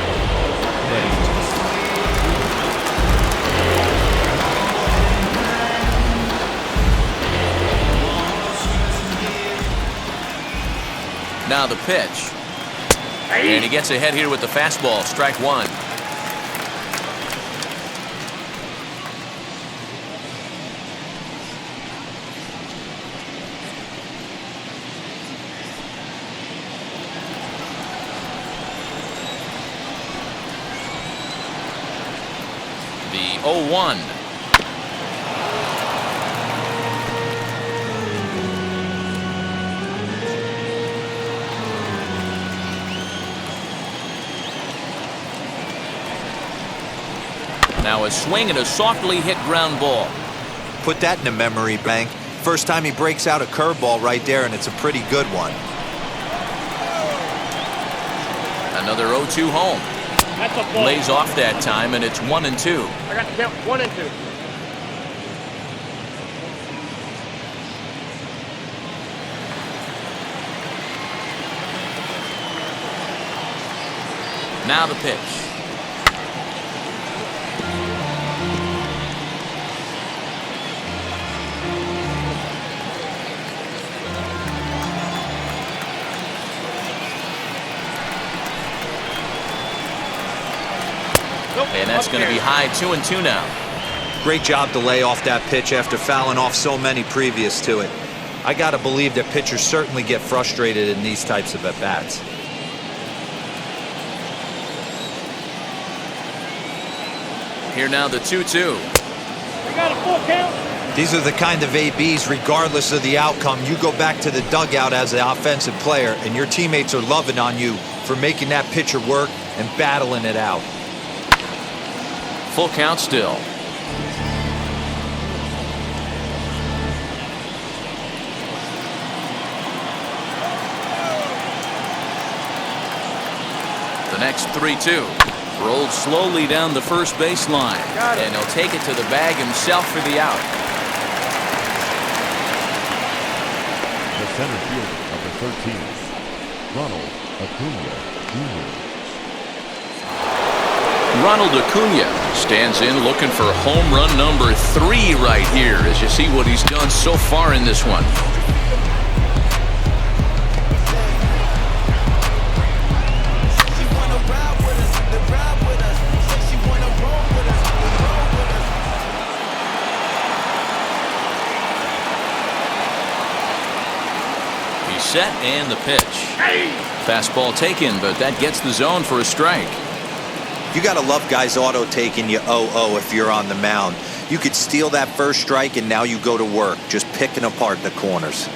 Now the pitch. And he gets ahead here with the fastball, strike one. The 0-1. Now a swing and a softly hit ground ball. Put that in a memory bank. First time he breaks out a curveball right there, and it's a pretty good one. Another 0-2 home. That's a ball. Lays off that time, and it's 1-2. I got the count 1 and 2. Now the pitch. And that's going to be high 2-2 now. Great job to lay off that pitch after fouling off so many previous to it. I got to believe that pitchers certainly get frustrated in these types of at-bats. Here now the 2-2. We got a full count. These are the kind of ABs, regardless of the outcome, you go back to the dugout as an offensive player, and your teammates are loving on you for making that pitcher work and battling it out. Full count still. The next 3-2. Rolled slowly down the first baseline. And he'll take it to the bag himself for the out. The center fielder, number 13, Ronald Acuna Jr. Ronald Acuna stands in looking for home run number 3 right here as you see what he's done so far in this one. He's set and the pitch. Fastball taken, but that gets the zone for a strike. You got to love guys auto taking you 0-0 if you're on the mound. You could steal that first strike and now you go to work, just picking apart the corners.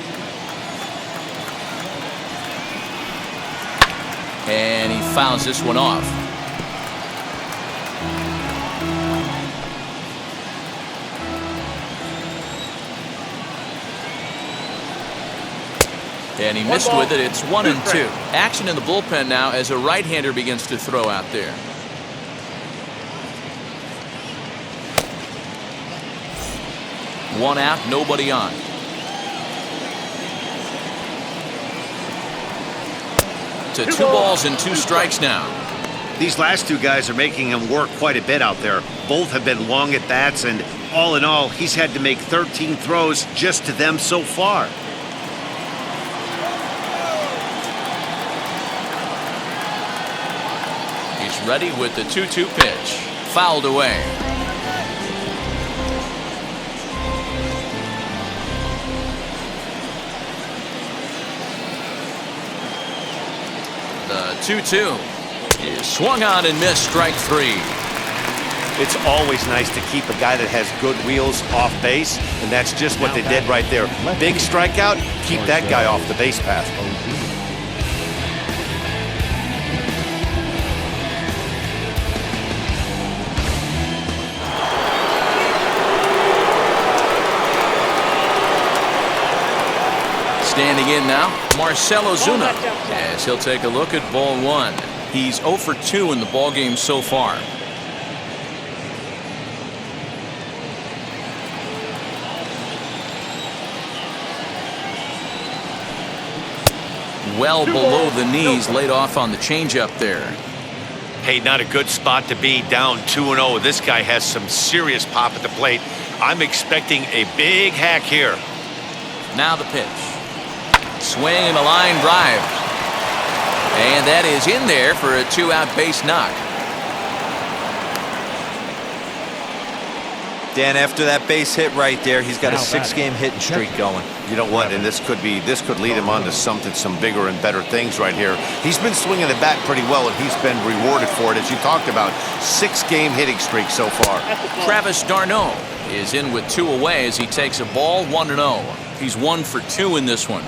And he fouls this one off. And he missed with it. It's 1-2. Action in the bullpen now as a right-hander begins to throw out there. One out, nobody on. To 2 balls and 2 strikes now. These last 2 guys are making him work quite a bit out there. Both have been long at bats, and all in all, he's had to make 13 throws just to them so far. He's ready with the 2-2 pitch. Fouled away. The 2-2 is swung on and missed, strike 3. It's always nice to keep a guy that has good wheels off base, and that's just what they did right there. Big strikeout, keep that guy off the base path. Standing in now, Marcell Ozuna, as he'll take a look at ball 1. He's 0 for 2 in the ballgame so far. well below the knees, laid off on the changeup there. Hey, not a good spot to be, down 2-0. This guy has some serious pop at the plate. I'm expecting a big hack here. Now the pitch. Swing and a line drive. And that is in there for a 2-out base knock. Dan, after that base hit right there, he's got a 6-game hitting streak going. You know what? And this could lead him on to some bigger and better things right here. He's been swinging the bat pretty well, and he's been rewarded for it, as you talked about. 6-game hitting streak so far. Travis d'Arnaud is in with 2 away as he takes a ball, 1-0. He's 1 for 2 in this one.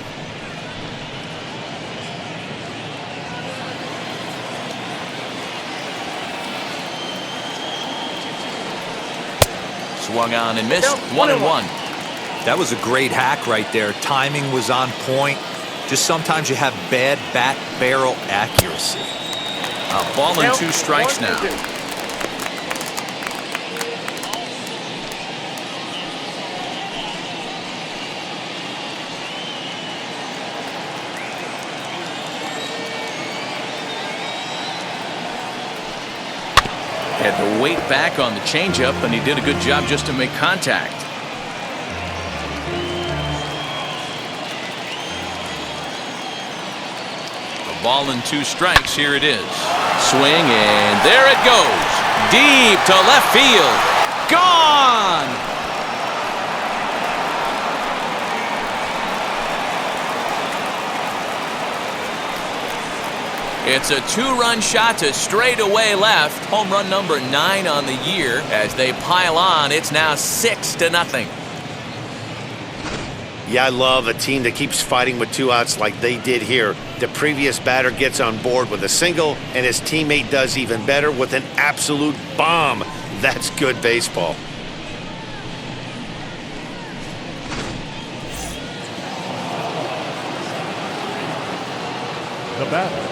Swung on and missed. 1-1. That was a great hack right there. Timing was on point. Just sometimes you have bad bat barrel accuracy. A ball and 2 strikes now. Had to wait back on the changeup, and he did a good job just to make contact. A ball and 2 strikes. Here it is. Swing, and there it goes. Deep to left field. Gone! It's a 2-run shot to straightaway left. Home run number 9 on the year. As they pile on, it's now 6-0. Yeah, I love a team that keeps fighting with 2 outs like they did here. The previous batter gets on board with a single, and his teammate does even better with an absolute bomb. That's good baseball. The batter.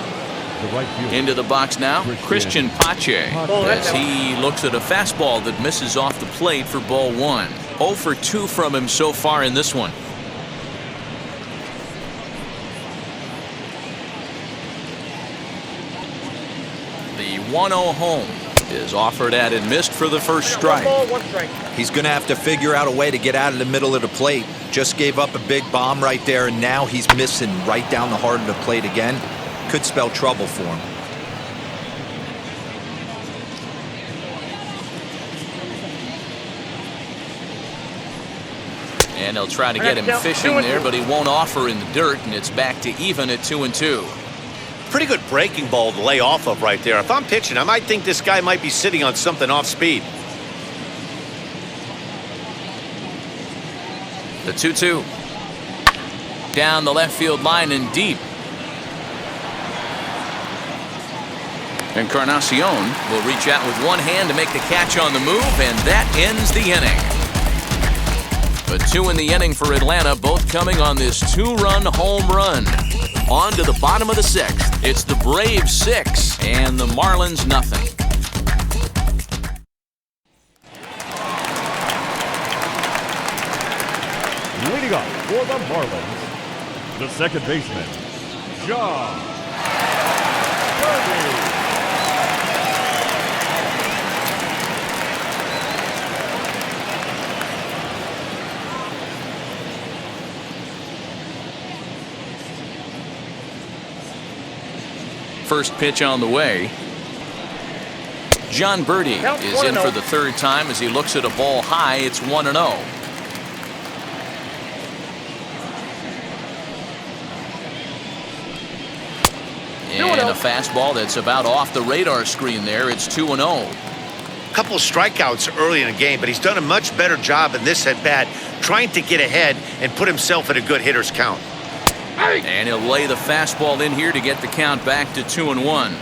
Into the box now, Christian Pache, as he looks at a fastball that misses off the plate for ball 1. 0 for 2 from him so far in this one. The 1-0 home is offered at and missed for the first strike. He's going to have to figure out a way to get out of the middle of the plate. Just gave up a big bomb right there, and now he's missing right down the heart of the plate again. Could spell trouble for him. And they'll try to get him fishing there, but he won't offer in the dirt, and it's back to even at 2-2. Pretty good breaking ball to lay off of right there. If I'm pitching, I might think this guy might be sitting on something off speed. The 2-2. Down the left field line and deep. Encarnacion will reach out with one hand to make the catch on the move, and that ends the inning. A 2 in the inning for Atlanta, both coming on this 2-run home run. On to the bottom of the 6th. It's the Braves 6 and the Marlins nothing. Leading up for the Marlins, the second baseman, John Kirby. First pitch on the way. John Birdie is in for the 3rd time as he looks at a ball high. It's 1-0. And a fastball that's about off the radar screen there. It's 2-0. A couple of strikeouts early in the game, but he's done a much better job in this at-bat trying to get ahead and put himself in a good hitter's count. And he'll lay the fastball in here to get the count back to 2-1.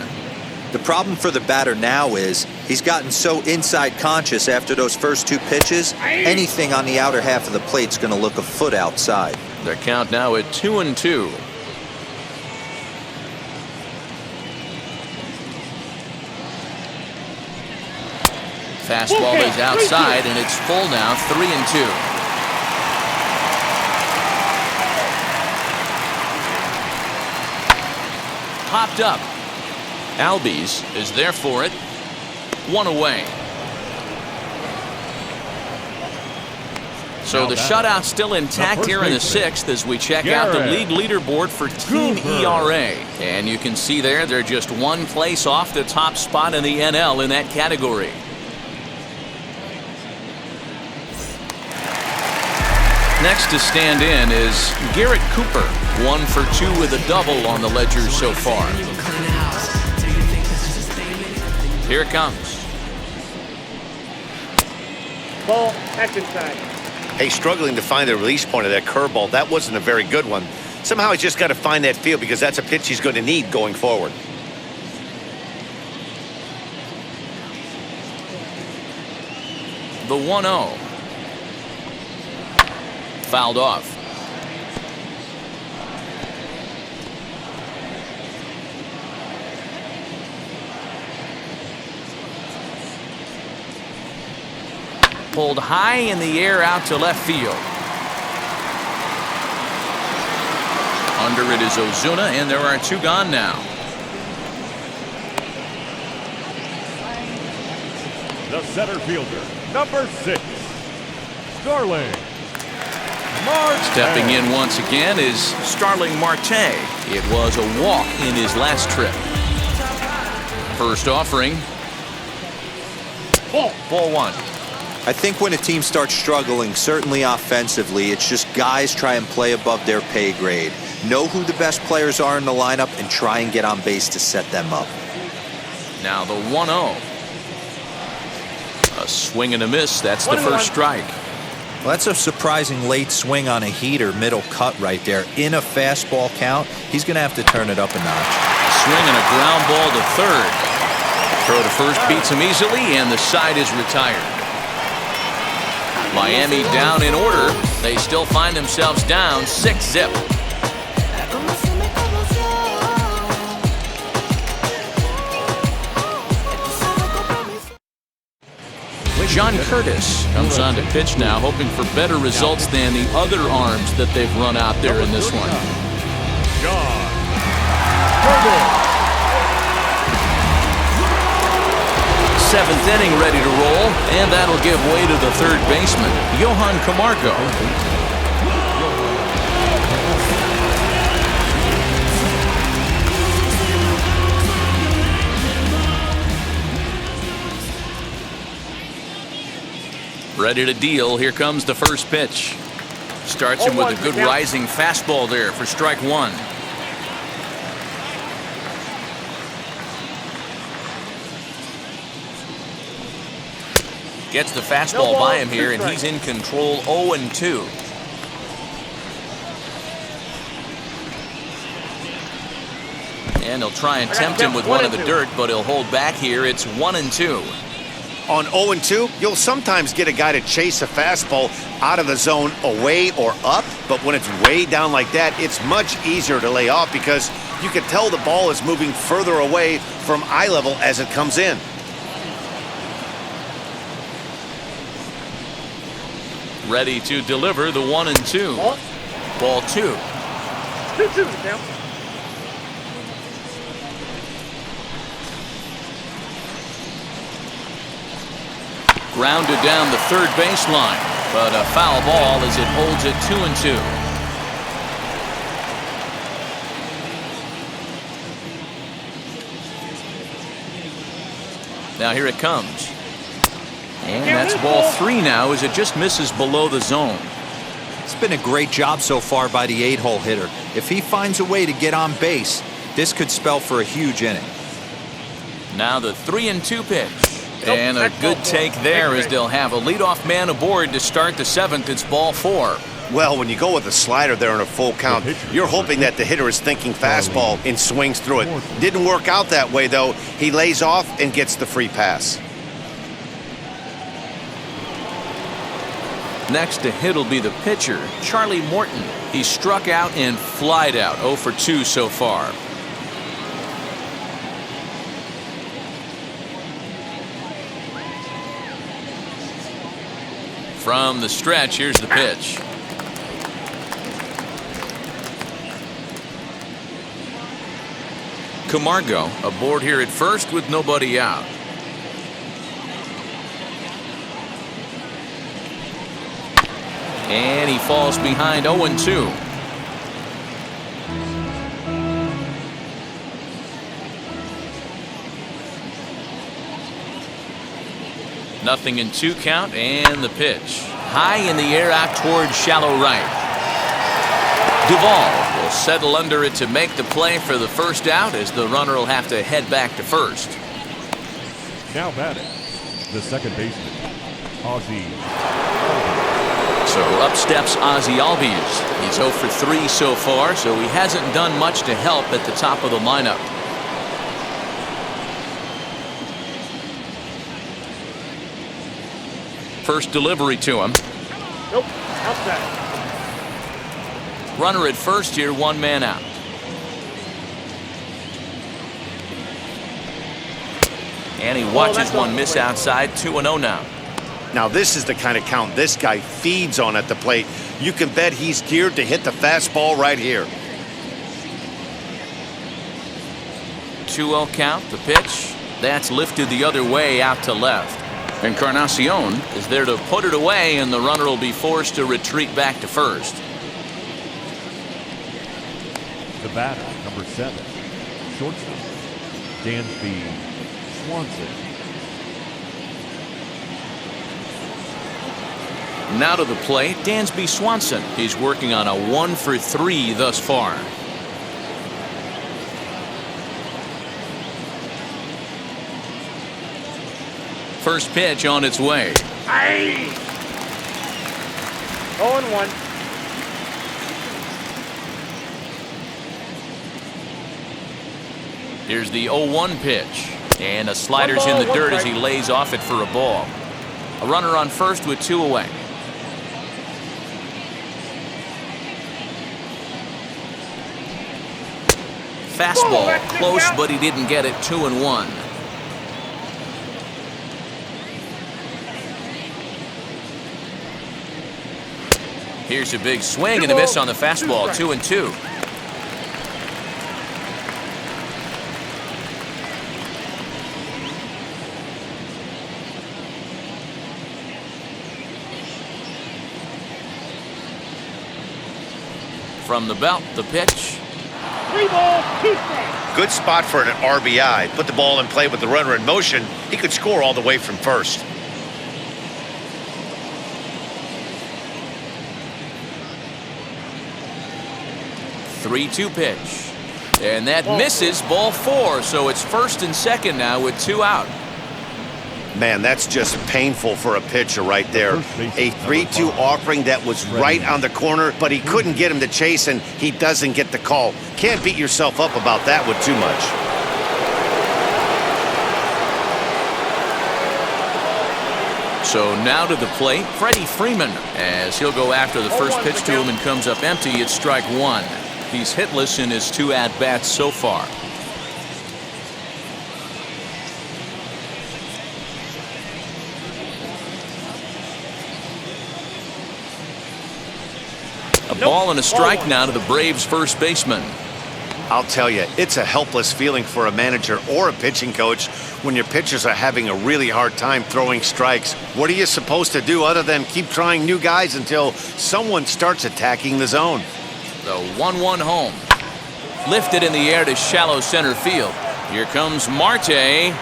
The problem for the batter now is he's gotten so inside conscious after those first 2 pitches, anything on the outer half of the plate's going to look a foot outside. The count now at 2-2. Fastball is outside, and it's full now, 3-2. popped up. Albies is there for it. 1 away. So the shutout still intact here in the 6th as we check out the league leaderboard for team ERA. And you can see there they're just 1 place off the top spot in the NL in that category. Next to stand in is Garrett Cooper. 1 for 2 with a double on the ledger so far. Here it comes. Ball, action side. Hey, struggling to find the release point of that curveball. That wasn't a very good one. Somehow he's just got to find that feel because that's a pitch he's going to need going forward. The 1-0. Fouled off. Pulled high in the air out to left field. Under it is Ozuna, and there are 2 gone now. The center fielder, number 6, Starling Marte. Stepping in once again is Starling Marte. It was a walk in his last trip. First offering. Ball 1. I think when a team starts struggling, certainly offensively, it's just guys try and play above their pay grade. Know who the best players are in the lineup and try and get on base to set them up. Now the 1-0. A swing and a miss. That's the first strike. Well, that's a surprising late swing on a heater, middle cut right there. In a fastball count, he's going to have to turn it up a notch. Swing and a ground ball to third. Throw to first beats him easily, and the side is retired. Miami down in order. They still find themselves down 6-0. John Curtis comes on to pitch now, hoping for better results than the other arms that they've run out there in this one. John Curtis. 7th inning ready to roll, and that'll give way to the third baseman, Johan Camargo. Ready to deal. Here comes the first pitch. Starts him with a good rising fastball there for strike 1. Gets the fastball by him here, and he's in control. 0-2. And he'll try and tempt him with one of the dirt, but he'll hold back here. It's 1-2. On 0-2, you'll sometimes get a guy to chase a fastball out of the zone away or up, but when it's way down like that, it's much easier to lay off because you can tell the ball is moving further away from eye level as it comes in. Ready to deliver the 1-2. Ball 2. 2-2 now. Grounded down the third baseline, but a foul ball as it holds it 2-2. Now here it comes. And that's ball 3 now as it just misses below the zone. It's been a great job so far by the 8-hole hitter. If he finds a way to get on base, this could spell for a huge inning. Now the 3-2 pitch. And a good take there as they'll have a leadoff man aboard to start the 7th. It's ball 4. Well, when you go with a slider there in a full count, you're hoping that the hitter is thinking fastball and swings through it. Didn't work out that way, though. He lays off and gets the free pass. Next to hit will be the pitcher, Charlie Morton. He struck out and flied out, 0 for 2 so far. From the stretch, here's the pitch. Camargo aboard here at first with nobody out. And he falls behind 0-2. Nothing in 2 count, and the pitch. High in the air out towards shallow right. Duvall will settle under it to make the play for the first out, as the runner will have to head back to first. Now batting, the second baseman, Ozzie. So up steps Ozzie Albies. He's 0 for 3 so far, so he hasn't done much to help at the top of the lineup. First delivery to him. Nope, outside. Runner at first here, 1 man out. And he watches one miss outside, 2-0 now. Now this is the kind of count this guy feeds on at the plate. You can bet he's geared to hit the fastball right here. 2-0 count, the pitch. That's lifted the other way out to left. Encarnacion is there to put it away, and the runner will be forced to retreat back to first. The batter, number 7, shortstop, Dan Swanson. Now to the plate, Dansby Swanson. He's working on a 1 for 3 thus far. First pitch on its way. Aye. 0-1. Here's the 0-1 pitch. And a slider's in the dirt as he lays off it for a ball. A runner on first with 2 away. Fastball close, but he didn't get it. 2-1. Here's a big swing and a miss on the fastball. 2-2. From the belt, the pitch. 3 balls, 2 strikes. Good spot for an RBI. Put the ball in play with the runner in motion. He could score all the way from first. 3-2 pitch. And that misses, ball 4. So it's first and second now with 2 out. Man, that's just painful for a pitcher right there. A 3-2 offering that was right on the corner, but he couldn't get him to chase, and he doesn't get the call. Can't beat yourself up about that with too much. So now to the plate, Freddie Freeman, as he'll go after the first pitch to him and comes up empty. It's strike 1. He's hitless in his 2 at-bats so far. A ball and a strike now to the Braves' first baseman. I'll tell you, it's a helpless feeling for a manager or a pitching coach when your pitchers are having a really hard time throwing strikes. What are you supposed to do other than keep trying new guys until someone starts attacking the zone? The 1-1 home. Lifted in the air to shallow center field. Here comes Marte.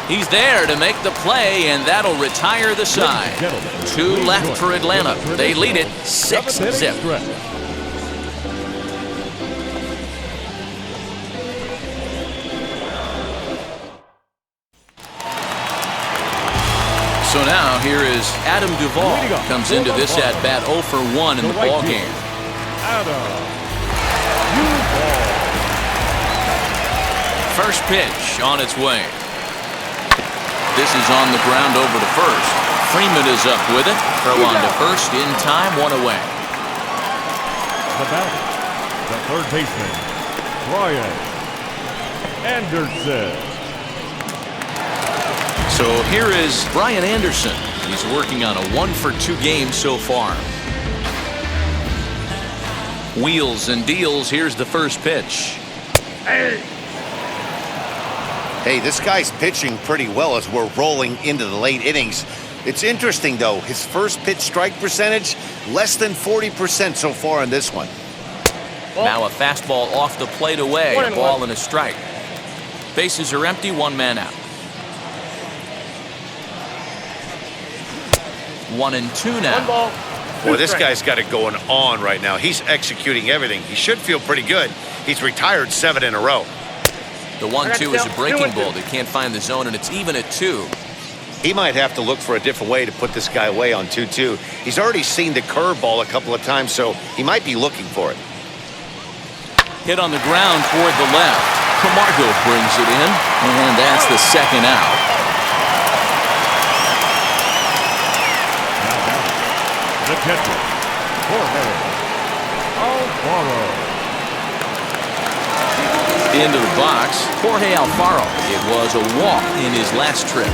He's there to make the play, and that'll retire the side. 2 left for Atlanta. They lead it 6-0. So now here is Adam Duvall. Comes into this at-bat 0 for 1 in the ball game. First pitch on its way. This is on the ground over to first. Freeman is up with it. Throw on to first in time, 1 away. The batter, the third baseman, Brian Anderson. So here is Brian Anderson. He's working on a 1 for 2 game so far. Wheels and deals. Here's the first pitch. Hey, this guy's pitching pretty well as we're rolling into the late innings. It's interesting, though. His first pitch strike percentage, less than 40% so far in this one. Now a fastball off the plate away. A ball and a strike. Bases are empty, one man out. 1-2 now. Boy, this guy's got it going on right now. He's executing everything. He should feel pretty good. He's retired 7 in a row. The 1-2 is a breaking ball. They can't find the zone, and it's even at 2. He might have to look for a different way to put this guy away on 2-2. He's already seen the curveball a couple of times, so he might be looking for it. Hit on the ground toward the left. Camargo brings it in, and that's the second out. The catcher, Jorge Alfaro. Into the box, Jorge Alfaro. It was a walk in his last trip.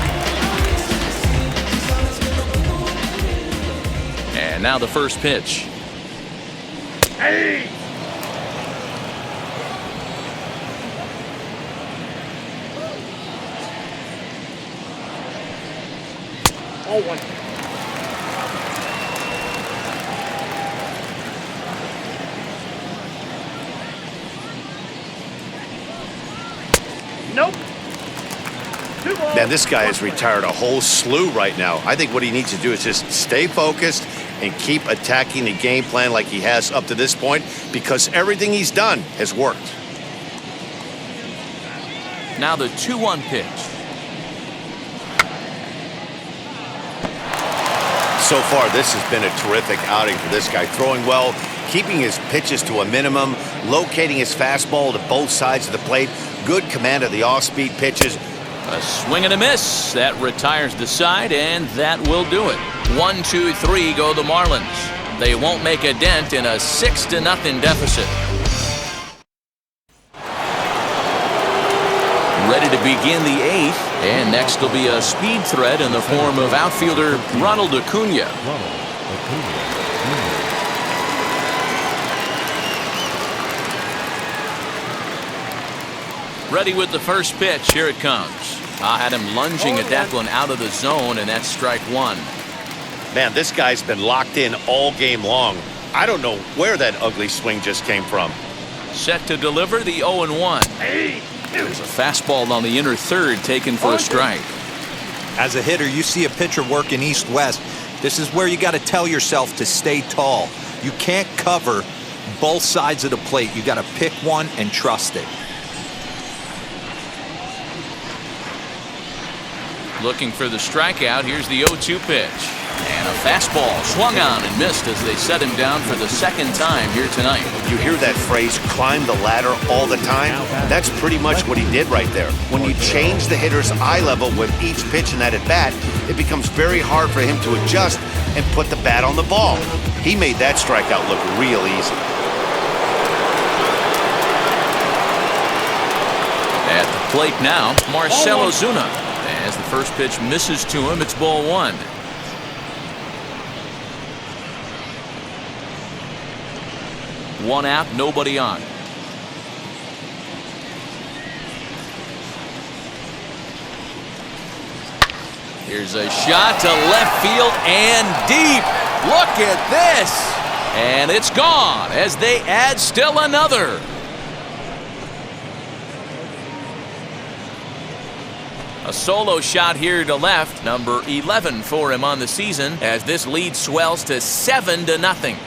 And now the first pitch. Hey! Oh, one. Nope. Man, this guy has retired a whole slew right now. I think what he needs to do is just stay focused and keep attacking the game plan like he has up to this point, because everything he's done has worked. Now the 2-1 pitch. So far, this has been a terrific outing for this guy. Throwing well, keeping his pitches to a minimum, locating his fastball to both sides of the plate, good command of the off-speed pitches. A swing and a miss. That retires the side, and that will do it. 1-2-3 go the Marlins. They won't make a dent in a 6-0 deficit. Ready to begin the 8th, and next will be a speed threat in the form of outfielder Ronald Acuna. Ready with the first pitch. Here it comes. I had him lunging at that one out of the zone, and that's strike 1. Man, this guy's been locked in all game long. I don't know where that ugly swing just came from. Set to deliver the 0-1. There's a fastball on the inner third taken for a strike. As a hitter, you see a pitcher working east-west. This is where you got to tell yourself to stay tall. You can't cover both sides of the plate. You got to pick one and trust it. Looking for the strikeout. Here's the 0-2 pitch. And a fastball swung on and missed as they set him down for the second time here tonight. You hear that phrase, climb the ladder all the time? That's pretty much what he did right there. When you change the hitter's eye level with each pitch in that at-bat, it becomes very hard for him to adjust and put the bat on the ball. He made that strikeout look real easy. At the plate now, Marcell Ozuna. As the first pitch misses to him, it's ball 1. One out, nobody on. Here's a shot to left field and deep. Look at this. And it's gone as they add still another. A solo shot here to left, number 11 for him on the season, as this lead swells to 7-0.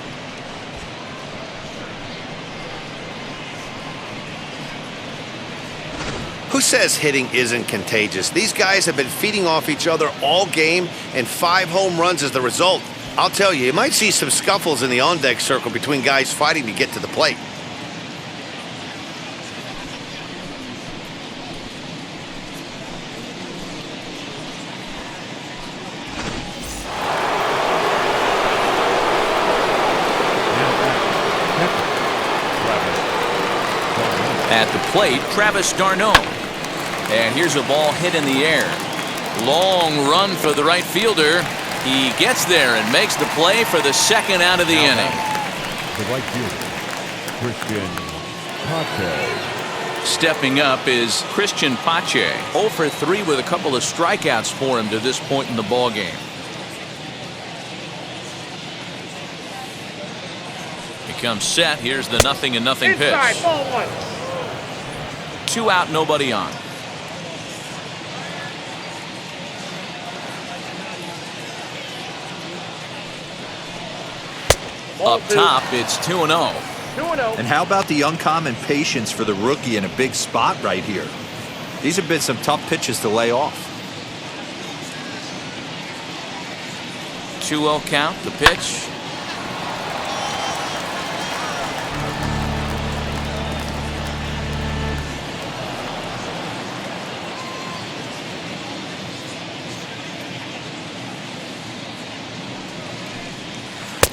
Who says hitting isn't contagious? These guys have been feeding off each other all game, and 5 home runs is the result. I'll tell you, you might see some scuffles in the on-deck circle between guys fighting to get to the plate. At the plate, Travis d'Arnaud. And here's a ball hit in the air. Long run for the right fielder. He gets there and makes the play for the second out of the inning. The right fielder, Christian Pache. Stepping up is Cristian Pache. 0 for 3 with a couple of strikeouts for him to this point in the ball game. He comes set. Here's the 0-0 pitch. Inside, ball 1. 2 out, nobody on. Up top, it's 2-0. 2-0. And how about the uncommon patience for the rookie in a big spot right here? These have been some tough pitches to lay off. 2-0 count, the pitch.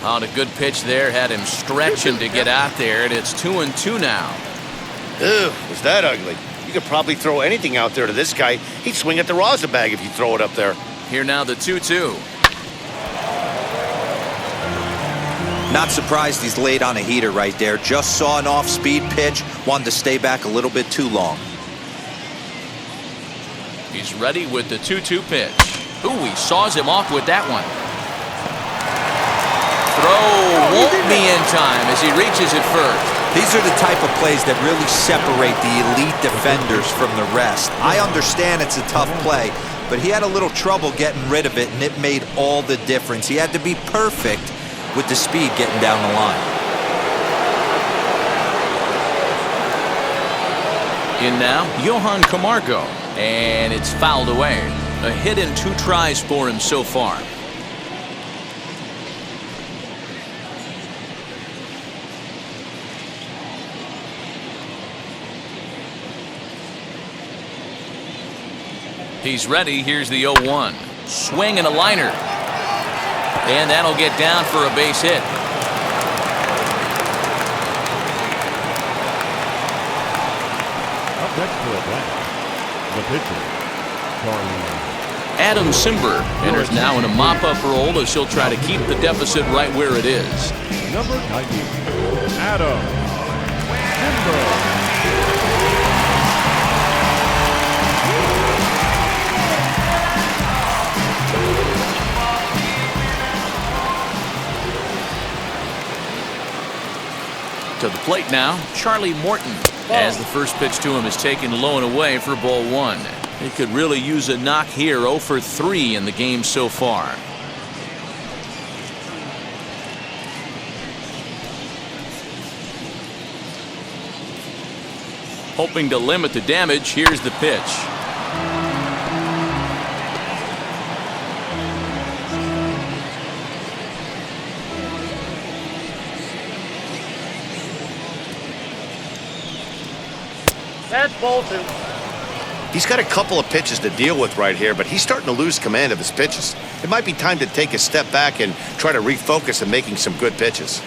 On a good pitch there, had him stretching to get out there, and it's 2-2 now. Ew, was that ugly? You could probably throw anything out there to this guy. He'd swing at the rosin bag if you throw it up there. Here now the 2-2. Not surprised he's laid on a heater right there. Just saw an off-speed pitch, wanted to stay back a little bit too long. He's ready with the 2-2 pitch. Ooh, he saws him off with that one. Throw won't be in time as he reaches it first. These are the type of plays that really separate the elite defenders from the rest. I understand it's a tough play, but he had a little trouble getting rid of it, and it made all the difference. He had to be perfect with the speed getting down the line. In now, Johan Camargo, and it's fouled away. A hit in 2 tries for him so far. He's ready. Here's the 0-1. Swing and a liner. And that'll get down for a base hit. Up next for Atlanta, the pitcher, Charlie. Adam Simber enters now in a mop-up role as he'll try to keep the deficit right where it is. Number 90, Adam Simber. To the plate now, Charlie Morton, as the first pitch to him is taken low and away for ball 1. He could really use a knock here. 0 for 3 in the game so far. Hoping to limit the damage, here's the pitch. That's ball 2. He's got a couple of pitches to deal with right here, but he's starting to lose command of his pitches. It might be time to take a step back and try to refocus on making some good pitches.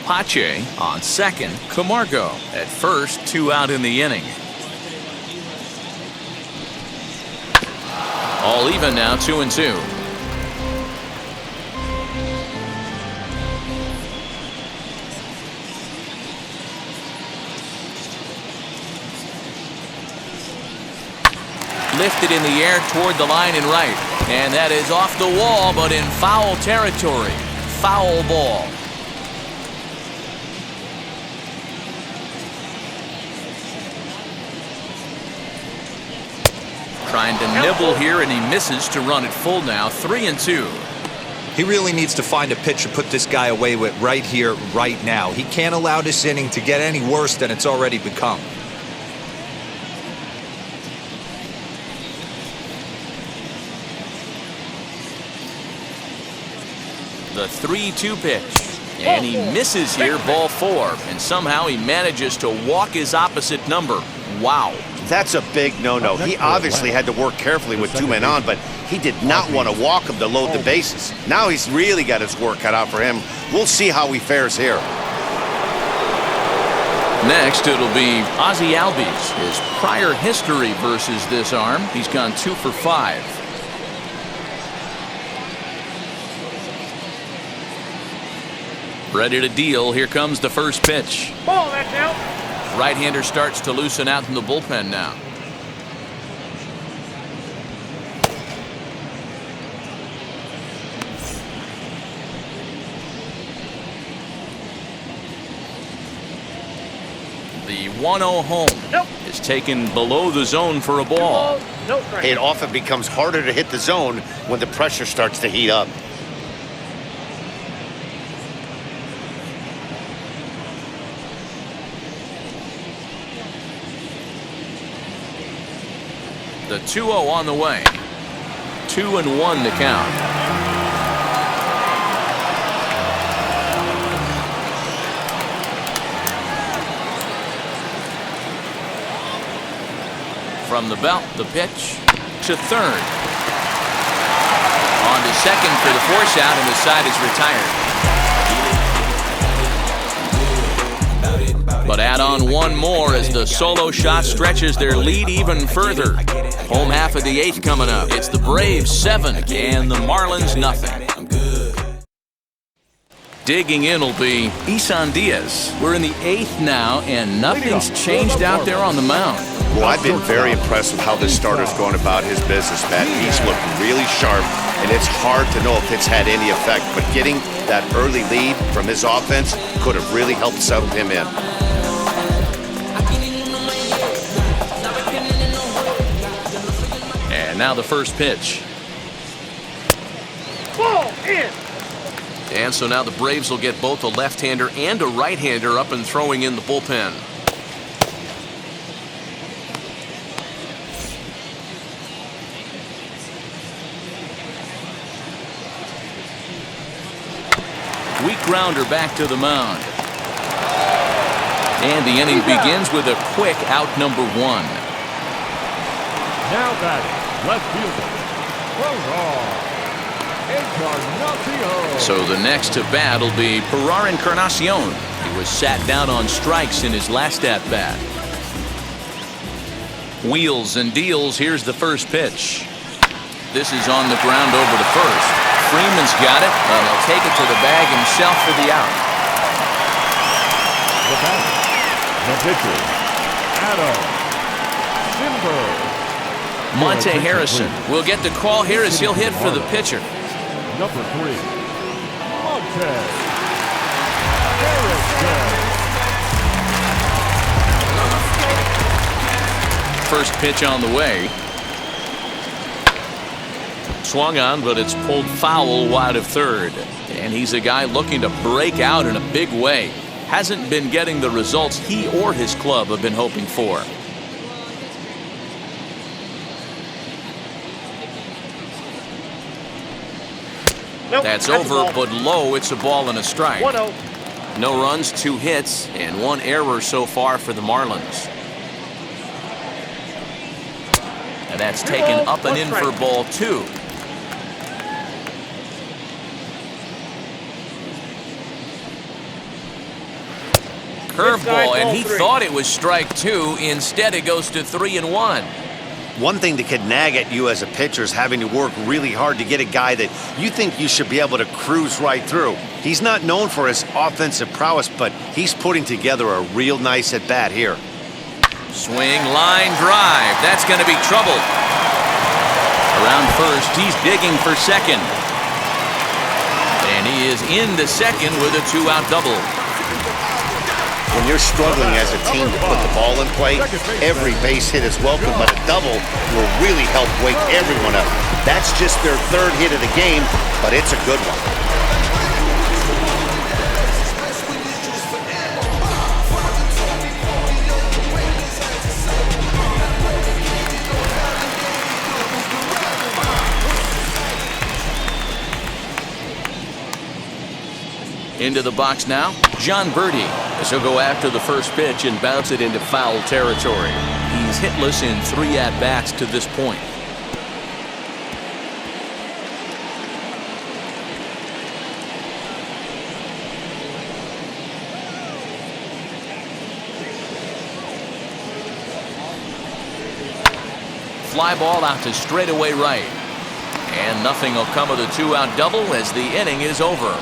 Pache on second, Camargo at first, 2 out in the inning. All even now, 2-2. Lifted in the air toward the line and right. And that is off the wall, but in foul territory. Foul ball. Trying to nibble here, and he misses to run it full now. 3-2. He really needs to find a pitch to put this guy away with right here, right now. He can't allow this inning to get any worse than it's already become. The 3-2 pitch. And he misses here, ball 4. And somehow he manages to walk his opposite number. Wow. That's a big no-no. He obviously had to work carefully with 2 men on, but he did not want to walk him to load the bases. Now he's really got his work cut out for him. We'll see how he fares here. Next, it'll be Ozzie Albies. His prior history versus this arm, he's gone 2 for 5. Ready to deal. Here comes the first pitch. Ball, that's out. Right-hander starts to loosen out in the bullpen now. The 1-0 home is taken below the zone for a ball. It often becomes harder to hit the zone when the pressure starts to heat up. The 2-0 on the way. 2-1 to count. From the belt, the pitch to third. On to second for the force out, and the side is retired. But add on one more as the solo shot stretches their lead even further. Home half of the 8th coming up. It's the Braves 7 and the Marlins nothing. Digging in will be Isan Diaz. We're in the 8th now, and nothing's changed out there on the mound. Well, I've been very impressed with how this starter's going about his business, Matt. He's looking really sharp, and it's hard to know if it's had any effect. But getting that early lead from his offense could have really helped settle him in. And now the first pitch. Ball in. And so now the Braves will get both a left-hander and a right-hander up and throwing in the bullpen. Weak grounder back to the mound. And the inning begins with a quick out number 1. Now batting, left fielder. So the next to bat will be Pilar Encarnacion. He was sat down on strikes in his last at-bat. Wheels and deals. Here's the first pitch. This is on the ground over to first. Freeman's got it, and he'll take it to the bag himself for the out. The batter, the pitcher, Adam Simberg. Monte Harrison will get the call here as he'll hit for the pitcher. Number 3, Monte Harrison. First pitch on the way. Swung on, but it's pulled foul wide of third. And he's a guy looking to break out in a big way. Hasn't been getting the results he or his club have been hoping for. Nope, That's over, but low. It's a ball and a strike. 1-0. No runs, 2 hits, and 1 error so far for the Marlins. And that's taken up and in for ball 2. Curveball, and he thought it was strike 2. Instead, it goes to 3-1. One thing that could nag at you as a pitcher is having to work really hard to get a guy that you think you should be able to cruise right through. He's not known for his offensive prowess, but he's putting together a real nice at-bat here. Swing, line drive. That's going to be trouble. Around first, he's digging for second. And he is into second with a 2-out double. When you're struggling as a team to put the ball in play, every base hit is welcome, but a double will really help wake everyone up. That's just their 3rd hit of the game, but it's a good one. Into the box now, John Birdie, as he'll go after the first pitch and bounce it into foul territory. He's hitless in 3 at-bats to this point. Fly ball out to straightaway right. And nothing will come of the 2-out double as the inning is over.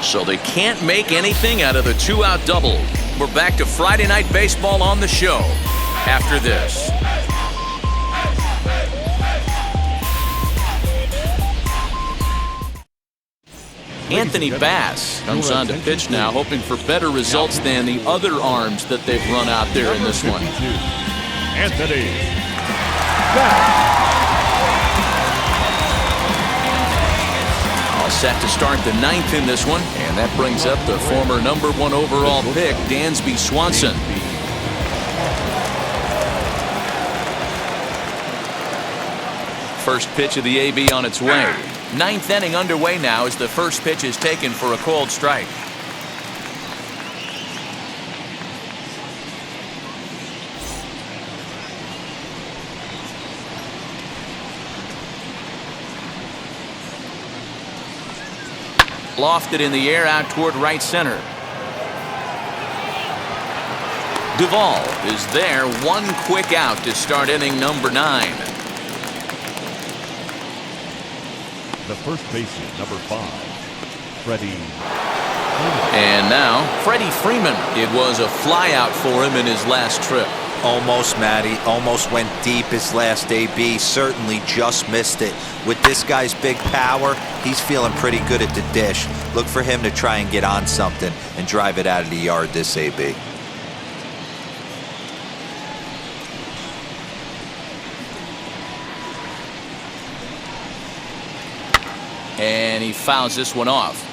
So they can't make anything out of the 2-out double. We're back to Friday Night Baseball on the show after this. Anthony Bass comes on to pitch now, hoping for better results than the other arms that they've run out there in this one. Anthony Bass. All set to start the ninth in this one, and that brings up the former #1 overall pick, Dansby Swanson. First pitch of the AB on its way. Ninth inning underway now as the first pitch is taken for a called strike. Lofted in the air out toward right center. Duvall is there, one quick out to start inning number 9. The first baseman, number 5, Freddie. And now, Freddie Freeman. It was a flyout for him in his last trip. Almost, Matty. Almost went deep his last AB. Certainly just missed it. With this guy's big power, he's feeling pretty good at the dish. Look for him to try and get on something and drive it out of the yard this AB. And he fouls this one off.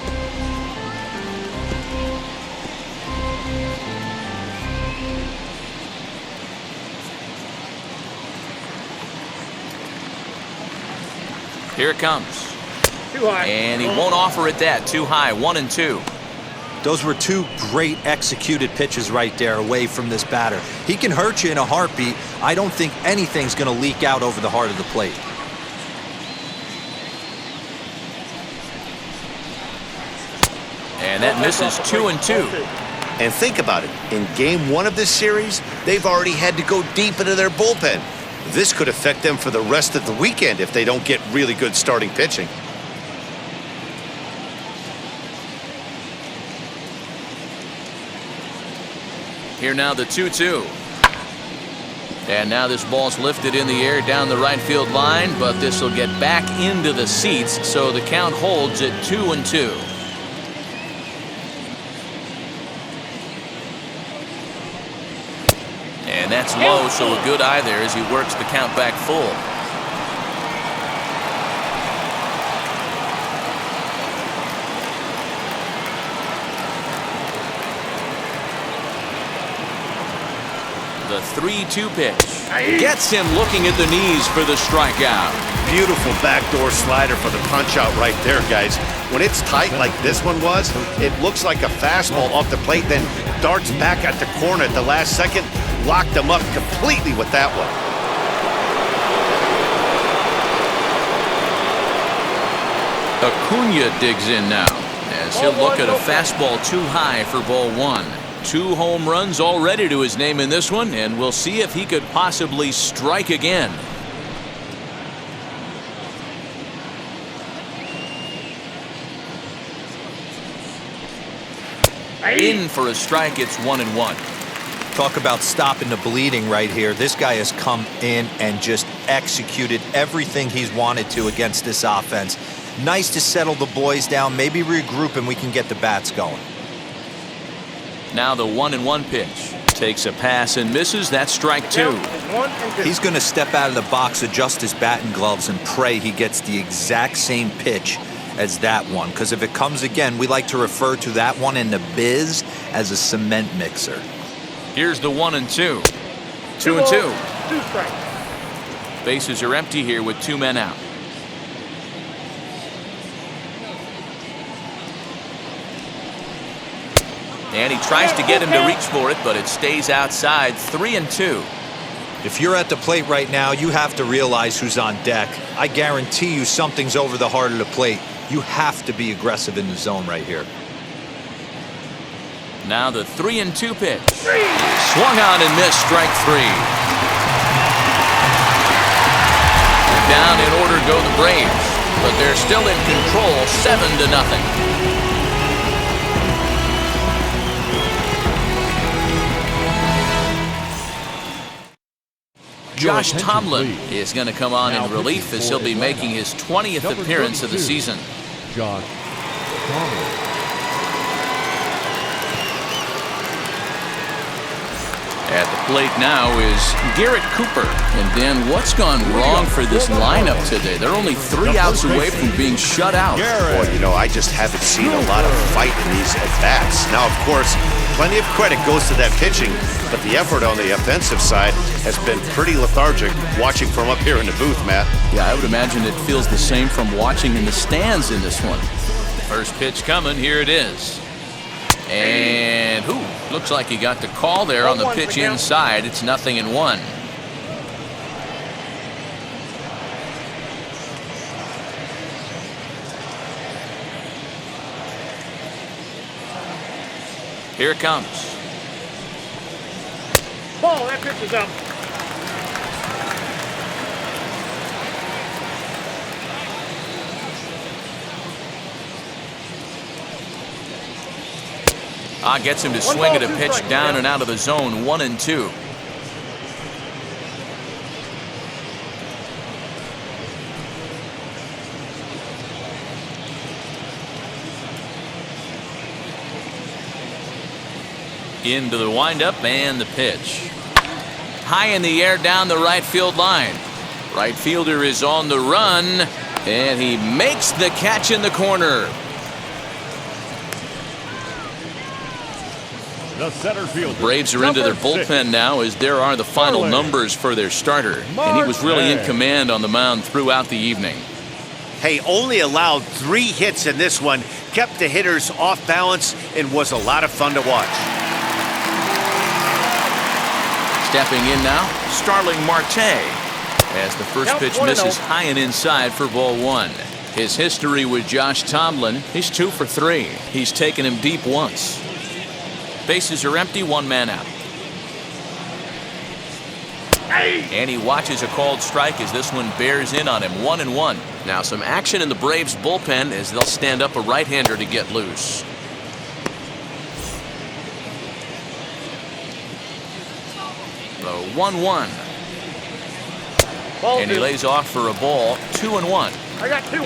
Here it comes. Too high. And he won't offer it that. Too high. 1-2. Those were two great executed pitches right there away from this batter. He can hurt you in a heartbeat. I don't think anything's going to leak out over the heart of the plate. And that misses. 2-2. And think about it. In game 1 of this series, they've already had to go deep into their bullpen. This could affect them for the rest of the weekend if they don't get really good starting pitching. Here now the 2-2. And now this ball's lifted in the air down the right field line, but this will get back into the seats, so the count holds at 2-2. And that's low, so a good eye there as he works the count back full. The 3-2 pitch gets him looking at the knees for the strikeout. Beautiful backdoor slider for the punch out right there, guys. When it's tight like this one was, it looks like a fastball off the plate, then darts back at the corner at the last second. Locked him up completely with that one. Acuna digs in now as he'll look at a fastball too high for ball 1. 2 home runs already to his name in this one, and we'll see if he could possibly strike again. In for a strike. It's 1-1. Talk about stopping the bleeding right here. This guy has come in and just executed everything he's wanted to against this offense. Nice to settle the boys down, maybe regroup, and we can get the bats going. Now the 1-1 pitch. Takes a pass and misses. That's strike 2. He's going to step out of the box, adjust his bat and gloves, and pray he gets the exact same pitch as that one. Because if it comes again, we like to refer to that one in the biz as a cement mixer. Here's the 1-2. 2-2. 2 strikes. Bases are empty here with 2 men out. And he tries to get him to reach for it, but it stays outside. 3-2. If you're at the plate right now, you have to realize who's on deck. I guarantee you something's over the heart of the plate. You have to be aggressive in the zone right here. Now the 3-2 pitch. Swung on and missed. Strike 3. Down in order go the Braves, but they're still in control, 7-0. Josh Tomlin is going to come on in relief as he'll be making his 20th appearance of the season. Josh Tomlin. At the plate now is Garrett Cooper. And Dan, what's gone wrong for this lineup today? They're only 3 outs away from being shut out. Boy, you know, I just haven't seen a lot of fight in these at-bats. Now, of course, plenty of credit goes to that pitching, but the effort on the offensive side has been pretty lethargic watching from up here in the booth, Matt. Yeah, I would imagine it feels the same from watching in the stands in this one. First pitch coming, here it is. And looks like he got the call there on the pitch inside. It's 0-1. Here it comes. Ball, that pitch is up. Gets him to swing at a pitch down and out of the zone, 1-2. Into the windup and the pitch. High in the air down the right field line. Right fielder is on the run, and he makes the catch in the corner. The center fielder. Braves are into their bullpen now, as there are the final numbers for their starter. And he was really in command on the mound throughout the evening. Hey, only allowed 3 hits in this one, kept the hitters off balance, and was a lot of fun to watch. Stepping in now, Starling Marte, as the first pitch misses high and inside for ball 1. His history with Josh Tomlin, he's 2 for 3. He's taken him deep once. Bases are empty, 1 man out. And he watches a called strike as this one bears in on him, 1-1. Now some action in the Braves bullpen as they'll stand up a right-hander to get loose. The 1-1. And he lays off for a ball, 2-1.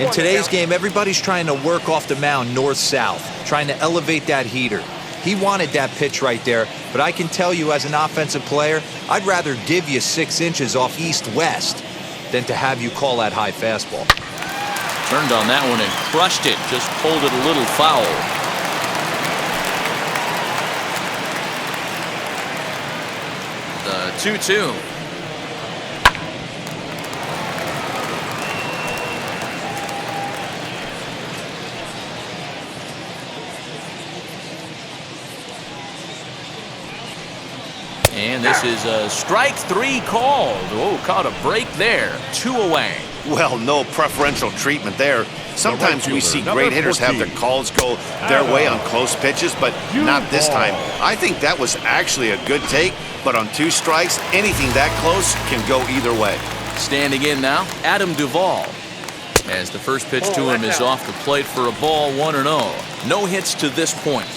In today's game, everybody's trying to work off the mound north-south, trying to elevate that heater. He wanted that pitch right there, but I can tell you as an offensive player, I'd rather give you 6 inches off east-west than to have you call that high fastball. Turned on that one and crushed it, just pulled it a little foul. The 2-2. And this is a strike 3 called. Oh, caught a break there. 2 away. Well, no preferential treatment there. Sometimes we see great hitters have their calls go their way on close pitches, but not this time. I think that was actually a good take, but on 2 strikes, anything that close can go either way. Standing in now, Adam Duvall. As the first pitch to him is off the plate for a ball, 1-0. No hits to this point.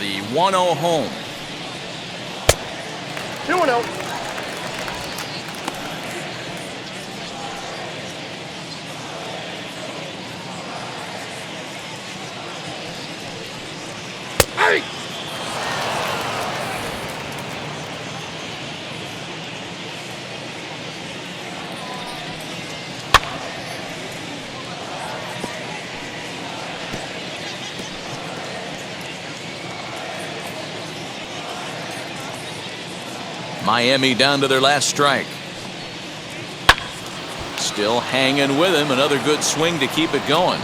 The 1-0 home. 2-0. Hey! Miami down to their last strike. Still hanging with him. Another good swing to keep it going.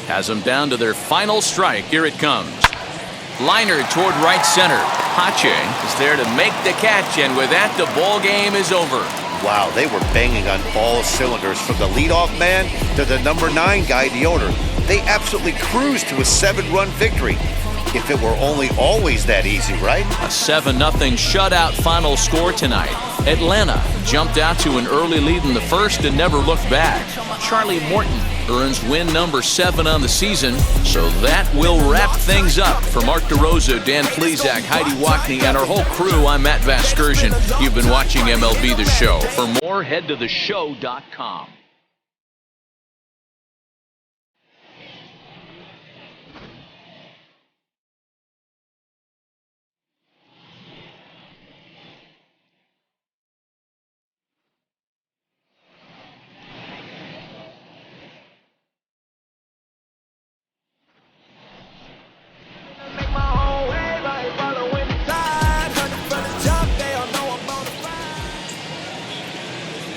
Has them down to their final strike. Here it comes. Liner toward right center. Pache is there to make the catch, and with that, the ball game is over. Wow, they were banging on all cylinders from the leadoff man to the number 9 guy, the owner. They absolutely cruised to a 7-run victory. If it were only always that easy, right? A 7-0 shutout final score tonight. Atlanta jumped out to an early lead in the first and never looked back. Charlie Morton earns win number 7 on the season, so that will wrap things up. For Mark DeRosa, Dan Plesac, Heidi Watney, and our whole crew, I'm Matt Vasgersian. You've been watching MLB The Show. For more, head to theshow.com.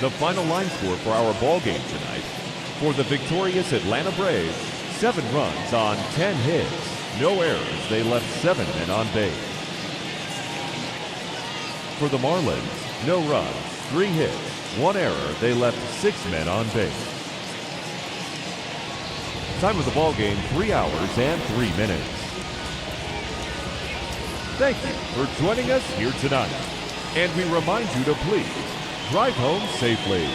The final line score for our ball game tonight. For the victorious Atlanta Braves, 7 runs on 10 hits. No errors. They left 7 men on base. For the Marlins, no runs, 3 hits, 1 error. They left 6 men on base. Time of the ball game, 3 hours and 3 minutes. Thank you for joining us here tonight. And we remind you to please drive home safely.